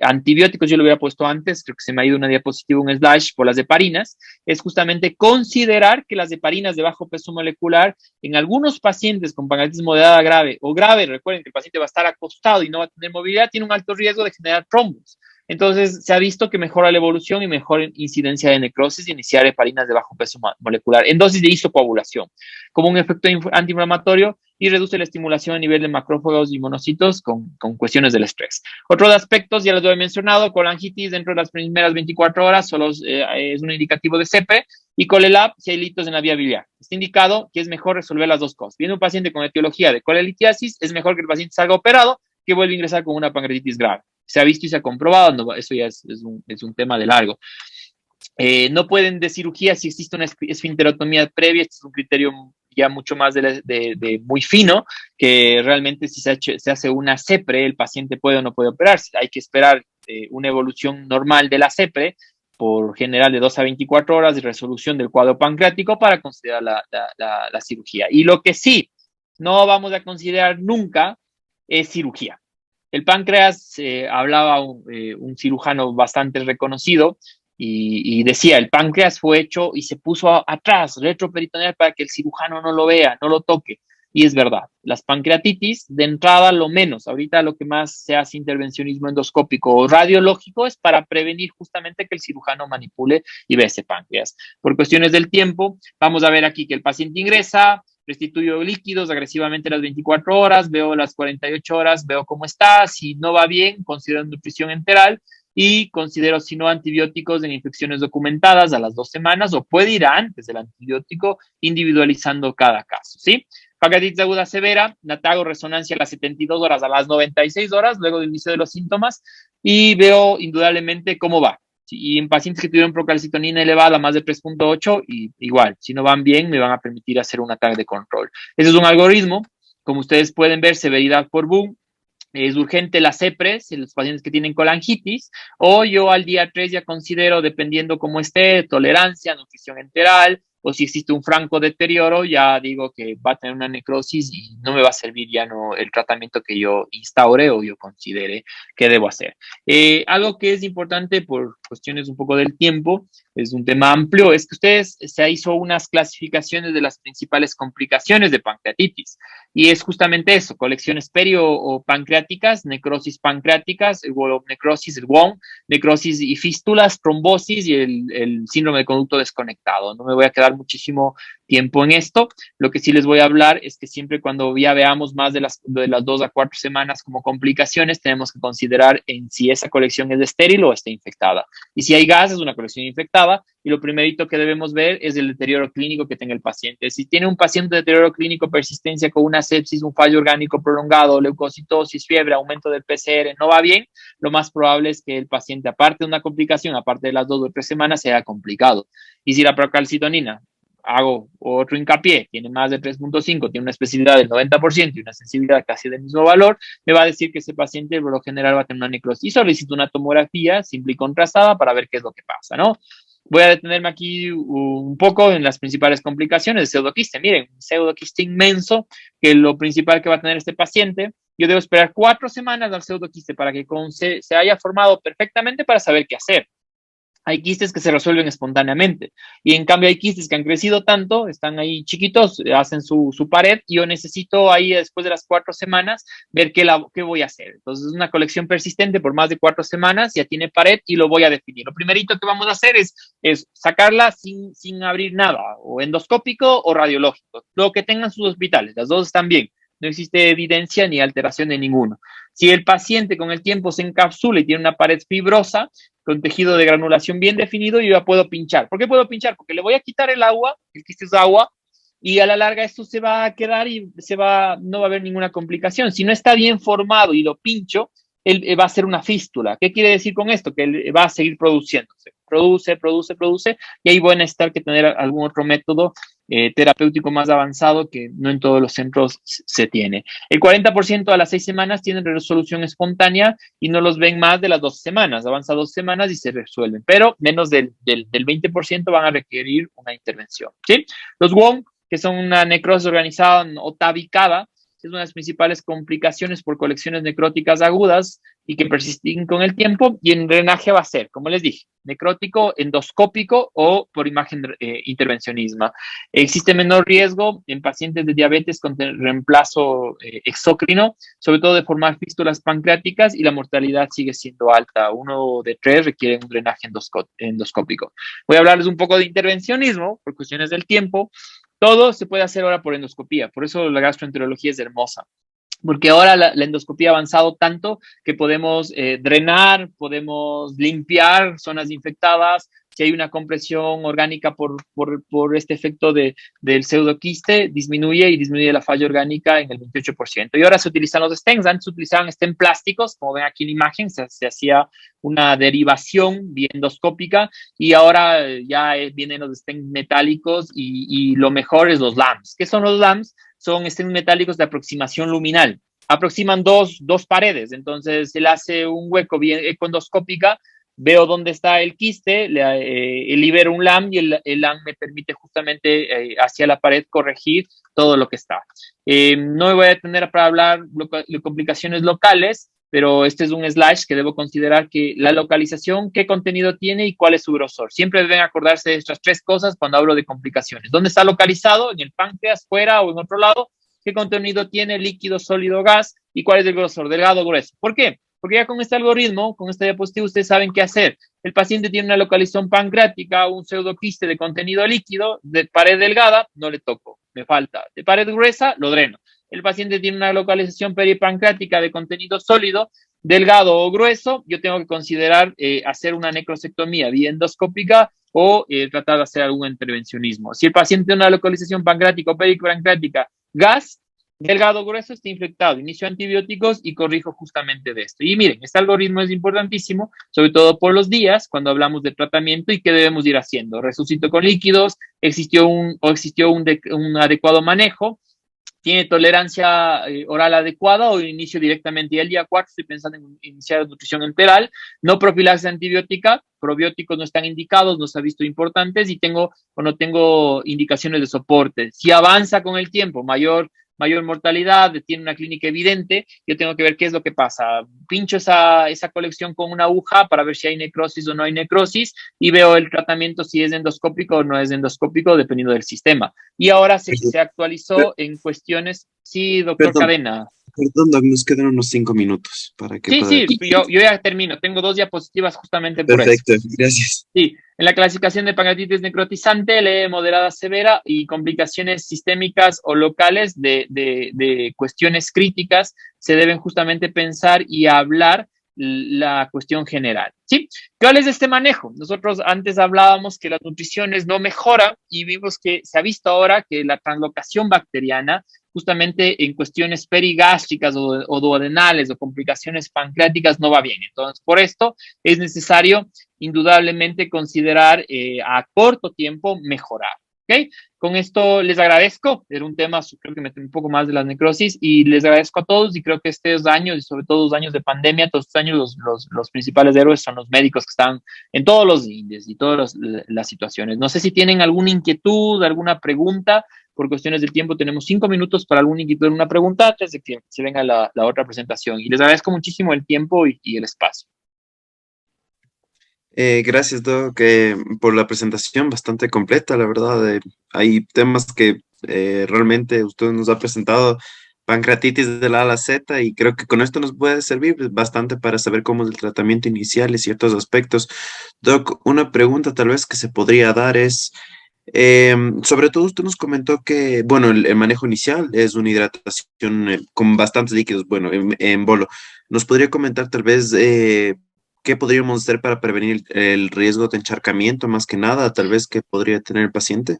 antibióticos, yo lo hubiera puesto antes, creo que se me ha ido una diapositiva, un slash por las heparinas, es justamente considerar que las heparinas de bajo peso molecular en algunos pacientes con pancreatitis moderada grave o grave, recuerden que el paciente va a estar acostado y no va a tener movilidad, tiene un alto riesgo de generar trombos. Entonces, se ha visto que mejora la evolución y mejor incidencia de necrosis iniciar heparinas de bajo peso molecular en dosis de isocoagulación, como un efecto antiinflamatorio y reduce la estimulación a nivel de macrófagos y monocitos con cuestiones del estrés. Otros aspectos, ya les lo he mencionado, colangitis dentro de las primeras 24 horas solo es un indicativo de CEPE y colelab si hay litos en la vía biliar. Está indicado que es mejor resolver las dos cosas. Viene un paciente con etiología de colelitiasis, es mejor que el paciente salga operado que vuelva a ingresar con una pancreatitis grave. Se ha visto y se ha comprobado, no, eso ya es un tema de largo. No pueden de cirugía si existe una esfinterotomía previa, este es un criterio ya mucho más de muy fino, que realmente si se hace una CEPRE, el paciente puede o no puede operarse. Hay que esperar una evolución normal de la CEPRE, por general de 2 a 24 horas de resolución del cuadro pancreático para considerar la cirugía. Y lo que sí no vamos a considerar nunca es cirugía. El páncreas, hablaba un cirujano bastante reconocido y decía, el páncreas fue hecho y se puso atrás, retroperitoneal, para que el cirujano no lo vea, no lo toque. Y es verdad, las pancreatitis, de entrada lo menos, ahorita lo que más se hace intervencionismo endoscópico o radiológico es para prevenir justamente que el cirujano manipule y vea ese páncreas. Por cuestiones del tiempo, vamos a ver aquí que el paciente ingresa, restituyo líquidos agresivamente las 24 horas, veo las 48 horas, veo cómo está, si no va bien, considero nutrición enteral y considero si no antibióticos en infecciones documentadas a las 2 semanas o puede ir antes del antibiótico individualizando cada caso, ¿sí? Pancreatitis aguda severa, hago resonancia a las 72 horas, a las 96 horas, luego del inicio de los síntomas y veo indudablemente cómo va. Y en pacientes que tuvieron procalcitonina elevada, más de 3.8, y igual, si no van bien, me van a permitir hacer un ataque de control. Ese es un algoritmo, como ustedes pueden ver, severidad por boom. Es urgente la CEPRES en los pacientes que tienen colangitis, o yo al día 3 ya considero, dependiendo cómo esté, tolerancia, nutrición enteral, o si existe un franco deterioro, ya digo que va a tener una necrosis y no me va a servir ya no el tratamiento que yo instaure o yo considere que debo hacer. Algo que es importante por cuestiones un poco del tiempo, es un tema amplio, es que ustedes se hizo unas clasificaciones de las principales complicaciones de pancreatitis. Y es justamente eso, colecciones perio o pancreáticas, necrosis pancreáticas, necrosis, el WON, necrosis y fístulas, trombosis y el síndrome de conducto desconectado. No me voy a quedar muchísimo tiempo en esto. Lo que sí les voy a hablar es que siempre cuando ya veamos más de las 2 a 4 semanas como complicaciones, tenemos que considerar en si esa colección es estéril o está infectada. Y si hay gas, es una colección infectada. Y lo primerito que debemos ver es el deterioro clínico que tenga el paciente. Si tiene un paciente de deterioro clínico, persistencia con una sepsis, un fallo orgánico prolongado, leucocitosis, fiebre, aumento del PCR, no va bien, lo más probable es que el paciente, aparte de una complicación, aparte de las 2 o 3 semanas, sea complicado. Y si la procalcitonina, hago otro hincapié, tiene más de 3.5, tiene una especificidad del 90% y una sensibilidad casi del mismo valor, me va a decir que ese paciente por lo general va a tener una necrosis. Y solicito una tomografía simple y contrastada para ver qué es lo que pasa, ¿no? Voy a detenerme aquí un poco en las principales complicaciones del pseudoquiste. Miren, un pseudoquiste inmenso, que lo principal que va a tener este paciente, yo debo esperar 4 semanas al pseudoquiste para que se haya formado perfectamente para saber qué hacer. Hay quistes que se resuelven espontáneamente y en cambio hay quistes que han crecido tanto, están ahí chiquitos, hacen su pared y yo necesito ahí después de las 4 semanas ver qué voy a hacer. Entonces es una colección persistente por más de 4 semanas, ya tiene pared y lo voy a definir. Lo primerito que vamos a hacer es sacarla sin abrir nada, o endoscópico o radiológico, lo que tengan sus hospitales, las dos están bien. No existe evidencia ni alteración de ninguno. Si el paciente con el tiempo se encapsula y tiene una pared fibrosa, con tejido de granulación bien definido, yo ya puedo pinchar. ¿Por qué puedo pinchar? Porque le voy a quitar el agua, el quiste es agua, y a la larga esto se va a quedar y no va a haber ninguna complicación. Si no está bien formado y lo pincho, él va a ser una fístula. ¿Qué quiere decir con esto? Que él va a seguir produciéndose. Produce, y ahí va a necesitar que tener algún otro método terapéutico más avanzado que no en todos los centros se tiene. El 40% a las 6 semanas tienen resolución espontánea y no los ven más de las 12 semanas. Avanza 2 semanas y se resuelven, pero menos del 20% van a requerir una intervención. ¿Sí? Los WOM, que son una necrosis organizada o tabicada, es una de las principales complicaciones por colecciones necróticas agudas y que persisten con el tiempo, y en drenaje va a ser, como les dije, necrótico, endoscópico o por imagen intervencionismo. Existe menor riesgo en pacientes de diabetes con reemplazo exócrino, sobre todo de formar fístulas pancreáticas, y la mortalidad sigue siendo alta. 1 de 3 requiere un drenaje endoscópico. Voy a hablarles un poco de intervencionismo por cuestiones del tiempo. Todo se puede hacer ahora por endoscopía, por eso la gastroenterología es hermosa, porque ahora la endoscopía ha avanzado tanto que podemos drenar, podemos limpiar zonas infectadas. Si hay una compresión orgánica por este efecto del pseudoquiste, disminuye la falla orgánica en el 28%. Y ahora se utilizan los stents. Antes se utilizaban stents plásticos, como ven aquí en la imagen, se hacía una derivación endoscópica, y ahora ya vienen los stents metálicos, y lo mejor es los LAMS. ¿Qué son los LAMS? Son stents metálicos de aproximación luminal. Aproximan dos paredes, entonces él hace un hueco bien ecoendoscópica, veo dónde está el quiste, libero un LAM y el LAM me permite justamente hacia la pared corregir todo lo que está. No me voy a detener para hablar de complicaciones locales, pero este es un slash que debo considerar que la localización, qué contenido tiene y cuál es su grosor. Siempre deben acordarse de estas 3 cosas cuando hablo de complicaciones. ¿Dónde está localizado? ¿En el páncreas, fuera o en otro lado? ¿Qué contenido tiene, líquido, sólido, gas? ¿Y cuál es el grosor? Delgado o grueso. ¿Por qué? Porque ya con este algoritmo, con esta diapositiva, ustedes saben qué hacer. El paciente tiene una localización pancreática, un pseudoquiste de contenido líquido, de pared delgada, no le toco, me falta. De pared gruesa, lo dreno. El paciente tiene una localización peripancreática de contenido sólido, delgado o grueso, yo tengo que considerar hacer una necrosectomía vía endoscópica o tratar de hacer algún intervencionismo. Si el paciente tiene una localización pancreática o peripancreática, gas, delgado, grueso, está infectado, inicio antibióticos y corrijo justamente de esto. Y miren, este algoritmo es importantísimo, sobre todo por los días, cuando hablamos de tratamiento y qué debemos ir haciendo. Resucito con líquidos, existió un adecuado manejo, tiene tolerancia oral adecuada, o inicio directamente. Y el día 4 estoy pensando en iniciar nutrición enteral, no profilaxis antibiótica, probióticos no están indicados, no se ha visto importantes, y no tengo indicaciones de soporte. Si avanza con el tiempo, mayor mortalidad, tiene una clínica evidente, yo tengo que ver qué es lo que pasa. Pincho esa colección con una aguja para ver si hay necrosis o no hay necrosis, y veo el tratamiento si es endoscópico o no es endoscópico, dependiendo del sistema. Y ahora se actualizó en cuestiones. Sí, doctor Cadena. Perdón, Doc, nos quedan unos 5 minutos para que Sí, yo ya termino. Tengo 2 diapositivas justamente por eso. Perfecto, gracias. Sí, En la clasificación de pancreatitis necrotizante, leve, moderada, severa y complicaciones sistémicas o locales de cuestiones críticas, se deben justamente pensar y hablar la cuestión general, ¿sí? ¿Cuál es este manejo? Nosotros antes hablábamos que las nutriciones no mejoran y vimos que se ha visto ahora que la translocación bacteriana justamente en cuestiones perigástricas o duodenales o complicaciones pancreáticas no va bien. Entonces, por esto es necesario indudablemente considerar a corto tiempo mejorar. ¿Ok? Con esto les agradezco. Era un tema, creo que me un poco más de la necrosis y les agradezco a todos y creo que estos años y sobre todo los años de pandemia, todos estos años los principales héroes son los médicos que están en todos los índices y todas las situaciones. No sé si tienen alguna inquietud, alguna pregunta. Por cuestiones del tiempo tenemos 5 minutos para algún inquietud, una pregunta antes de que se venga la otra presentación. Y les agradezco muchísimo el tiempo y el espacio. Gracias, Doc, por la presentación bastante completa, la verdad. Hay temas que realmente usted nos ha presentado, pancreatitis de la A a la Z, y creo que con esto nos puede servir bastante para saber cómo es el tratamiento inicial y ciertos aspectos. Doc, una pregunta tal vez que se podría dar es, sobre todo usted nos comentó que, bueno, el manejo inicial es una hidratación con bastantes líquidos, bueno, en bolo. ¿Nos podría comentar tal vez qué podríamos hacer para prevenir el riesgo de encharcamiento, más que nada, tal vez que podría tener el paciente?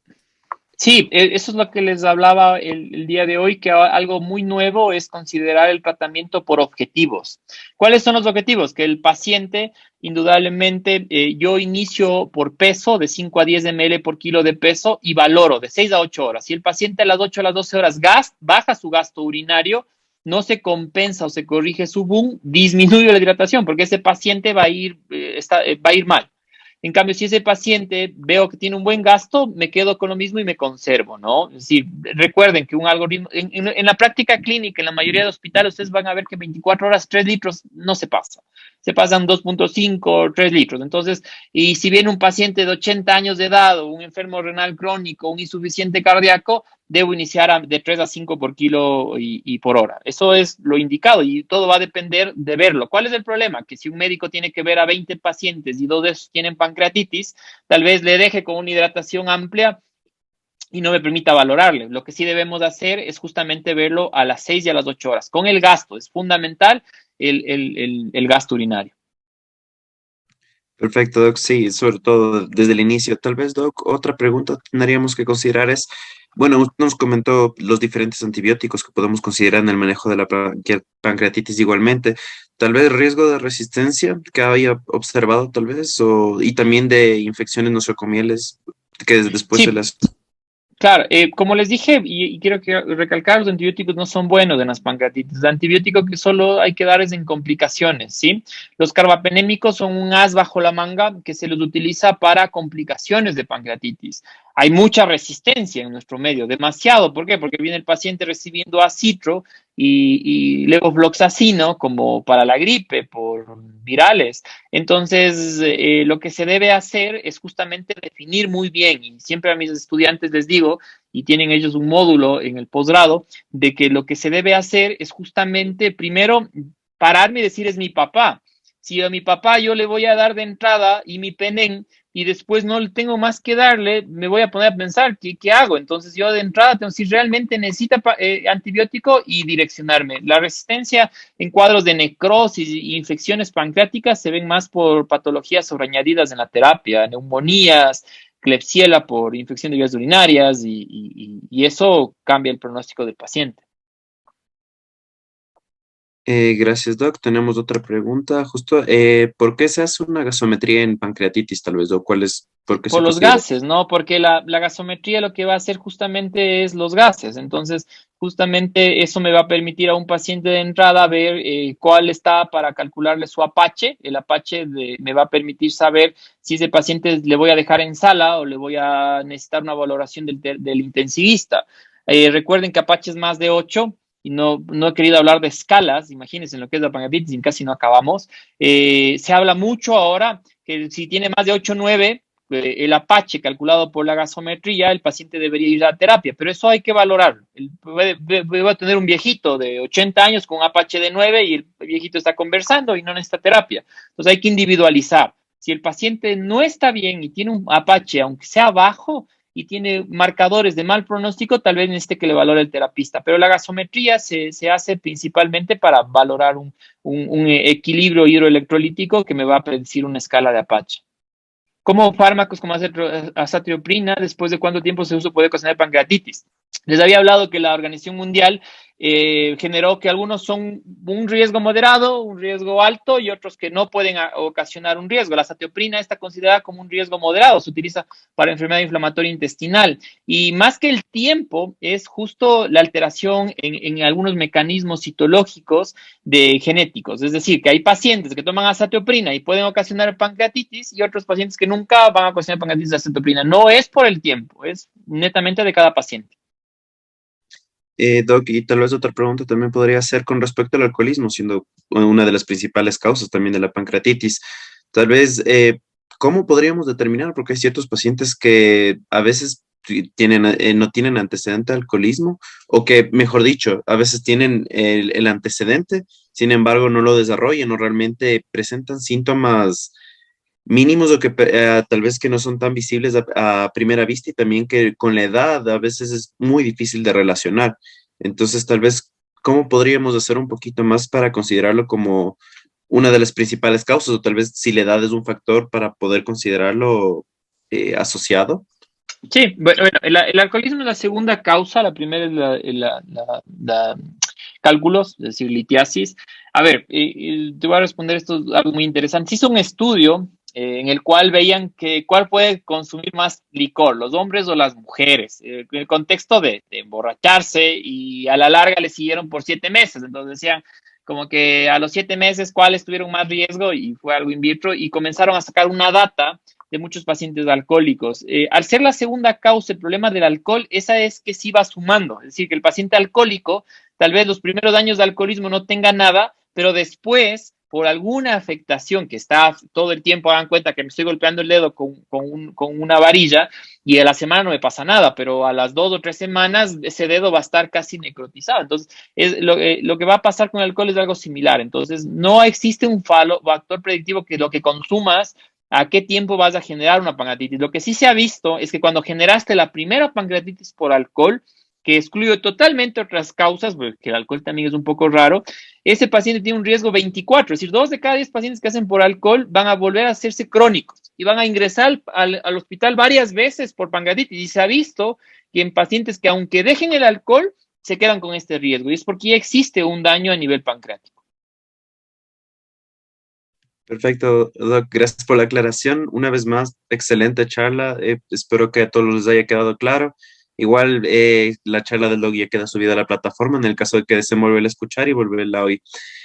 Sí, eso es lo que les hablaba el día de hoy, que algo muy nuevo es considerar el tratamiento por objetivos. ¿Cuáles son los objetivos? Que el paciente, indudablemente, yo inicio por peso de 5 a 10 ml por kilo de peso y valoro de 6 a 8 horas. Si el paciente a las 8 a las 12 horas baja su gasto urinario, no se compensa o se corrige su boom, disminuye la hidratación, porque ese paciente va a ir mal. En cambio, si ese paciente veo que tiene un buen gasto, me quedo con lo mismo y me conservo, ¿no? Es decir, recuerden que un algoritmo, en la práctica clínica, en la mayoría de hospitales, ustedes van a ver que 24 horas, 3 litros no se pasa. Se pasan 2.5, 3 litros. Entonces, y si viene un paciente de 80 años de edad o un enfermo renal crónico, un insuficiente cardíaco, debo iniciar de 3 a 5 por kilo y por hora. Eso es lo indicado y todo va a depender de verlo. ¿Cuál es el problema? Que si un médico tiene que ver a 20 pacientes y 2 de esos tienen pancreatitis, tal vez le deje con una hidratación amplia y no me permita valorarle. Lo que sí debemos hacer es justamente verlo a las 6 y a las 8 horas. Con el gasto, es fundamental el gasto urinario. Perfecto, Doc. Sí, sobre todo desde el inicio. Tal vez, Doc, otra pregunta que tendríamos que considerar es, bueno, usted nos comentó los diferentes antibióticos que podemos considerar en el manejo de la pancreatitis igualmente. Tal vez riesgo de resistencia que haya observado, tal vez, y también de infecciones nosocomiales que después se Sí, las... claro, como les dije, y quiero recalcar, los antibióticos no son buenos en las pancreatitis. El antibiótico que solo hay que dar es en complicaciones, ¿sí? Los carbapenémicos son un as bajo la manga que se los utiliza para complicaciones de pancreatitis. Hay mucha resistencia en nuestro medio, demasiado. ¿Por qué? Porque viene el paciente recibiendo acitro y levofloxacino como para la gripe, por virales. Entonces, lo que se debe hacer es justamente definir muy bien, y siempre a mis estudiantes les digo, y tienen ellos un módulo en el posgrado, de que lo que se debe hacer es justamente primero pararme y decir es mi papá. Si a mi papá yo le voy a dar de entrada y mi penen y después no le tengo más que darle, me voy a poner a pensar, ¿qué hago? Entonces yo de entrada tengo si realmente necesita antibiótico y direccionarme. La resistencia en cuadros de necrosis e infecciones pancreáticas se ven más por patologías sobreañadidas en la terapia, neumonías, Klebsiella por infección de vías urinarias y eso cambia el pronóstico del paciente. Gracias, Doc. Tenemos otra pregunta. Justo, ¿por qué se hace una gasometría en pancreatitis, tal vez? ¿O cuál es, por qué se Por los considera? gases, ¿no? Porque la gasometría lo que va a hacer justamente es los gases. Entonces, justamente eso me va a permitir a un paciente de entrada ver cuál está para calcularle su Apache. El Apache me va a permitir saber si ese paciente le voy a dejar en sala o le voy a necesitar una valoración del intensivista. Recuerden que Apache es más de 8 y no he querido hablar de escalas. Imagínense en lo que es la pancreatitis y casi no acabamos. Se habla mucho ahora que si tiene más de 8 o 9 el Apache calculado por la gasometría, el paciente debería ir a terapia, pero eso hay que valorarlo. Voy a tener un viejito de 80 años con un Apache de 9 y el viejito está conversando y no necesita terapia. Entonces hay que individualizar. Si el paciente no está bien y tiene un Apache, aunque sea bajo, y tiene marcadores de mal pronóstico, tal vez necesite que le valore el terapista. Pero la gasometría se hace principalmente para valorar un equilibrio hidroelectrolítico que me va a predecir una escala de Apache. Como fármacos como azatioprina, después de cuánto tiempo se uso puede ocasionar pancreatitis. Les había hablado que la Organización Mundial generó que algunos son un riesgo moderado, un riesgo alto y otros que no pueden ocasionar un riesgo. La azatioprina está considerada como un riesgo moderado, se utiliza para enfermedad inflamatoria intestinal y más que el tiempo es justo la alteración en algunos mecanismos citológicos de genéticos. Es decir, que hay pacientes que toman azatioprina y pueden ocasionar pancreatitis y otros pacientes que nunca van a ocasionar pancreatitis de azatioprina. No es por el tiempo, es netamente de cada paciente. Doc, y tal vez otra pregunta también podría ser con respecto al alcoholismo, siendo una de las principales causas también de la pancreatitis. Tal vez, ¿cómo podríamos determinar? Porque hay ciertos pacientes que a veces tienen, no tienen antecedente de alcoholismo, o que, mejor dicho, a veces tienen el antecedente, sin embargo, no lo desarrollan o realmente presentan síntomas mínimos o que tal vez que no son tan visibles a primera vista y también que con la edad a veces es muy difícil de relacionar. Entonces, tal vez, ¿cómo podríamos hacer un poquito más para considerarlo como una de las principales causas o tal vez si la edad es un factor para poder considerarlo asociado? Sí, bueno, el alcoholismo es la segunda causa, la primera es la cálculos, es decir, litiasis. A ver, te voy a responder esto, es algo muy interesante. Se hizo un estudio en el cual veían que cuál puede consumir más licor, los hombres o las mujeres, en el contexto de emborracharse y a la larga le siguieron por 7 meses. Entonces decían como que a los 7 meses cuáles tuvieron más riesgo y fue algo in vitro y comenzaron a sacar una data de muchos pacientes alcohólicos. Al ser la segunda causa el problema del alcohol, esa es que sí va sumando, es decir, que el paciente alcohólico, tal vez los primeros años de alcoholismo no tenga nada, pero después, por alguna afectación que está todo el tiempo, hagan cuenta que me estoy golpeando el dedo con una varilla y a la semana no me pasa nada, pero a las 2 o 3 semanas ese dedo va a estar casi necrotizado. Entonces, lo que va a pasar con el alcohol es algo similar. Entonces, no existe un factor predictivo que lo que consumas a qué tiempo vas a generar una pancreatitis. Lo que sí se ha visto es que cuando generaste la primera pancreatitis por alcohol, que excluye totalmente otras causas, porque el alcohol también es un poco raro, ese paciente tiene un riesgo 24, es decir, 2 de cada 10 pacientes que hacen por alcohol van a volver a hacerse crónicos y van a ingresar al hospital varias veces por pancreatitis. Y se ha visto que en pacientes que aunque dejen el alcohol, se quedan con este riesgo y es porque ya existe un daño a nivel pancreático. Perfecto, Doc, gracias por la aclaración. Una vez más, excelente charla. Espero que a todos les haya quedado claro. Igual la charla del Doc ya queda subida a la plataforma en el caso de que deseen volver a escuchar y volverla a oír.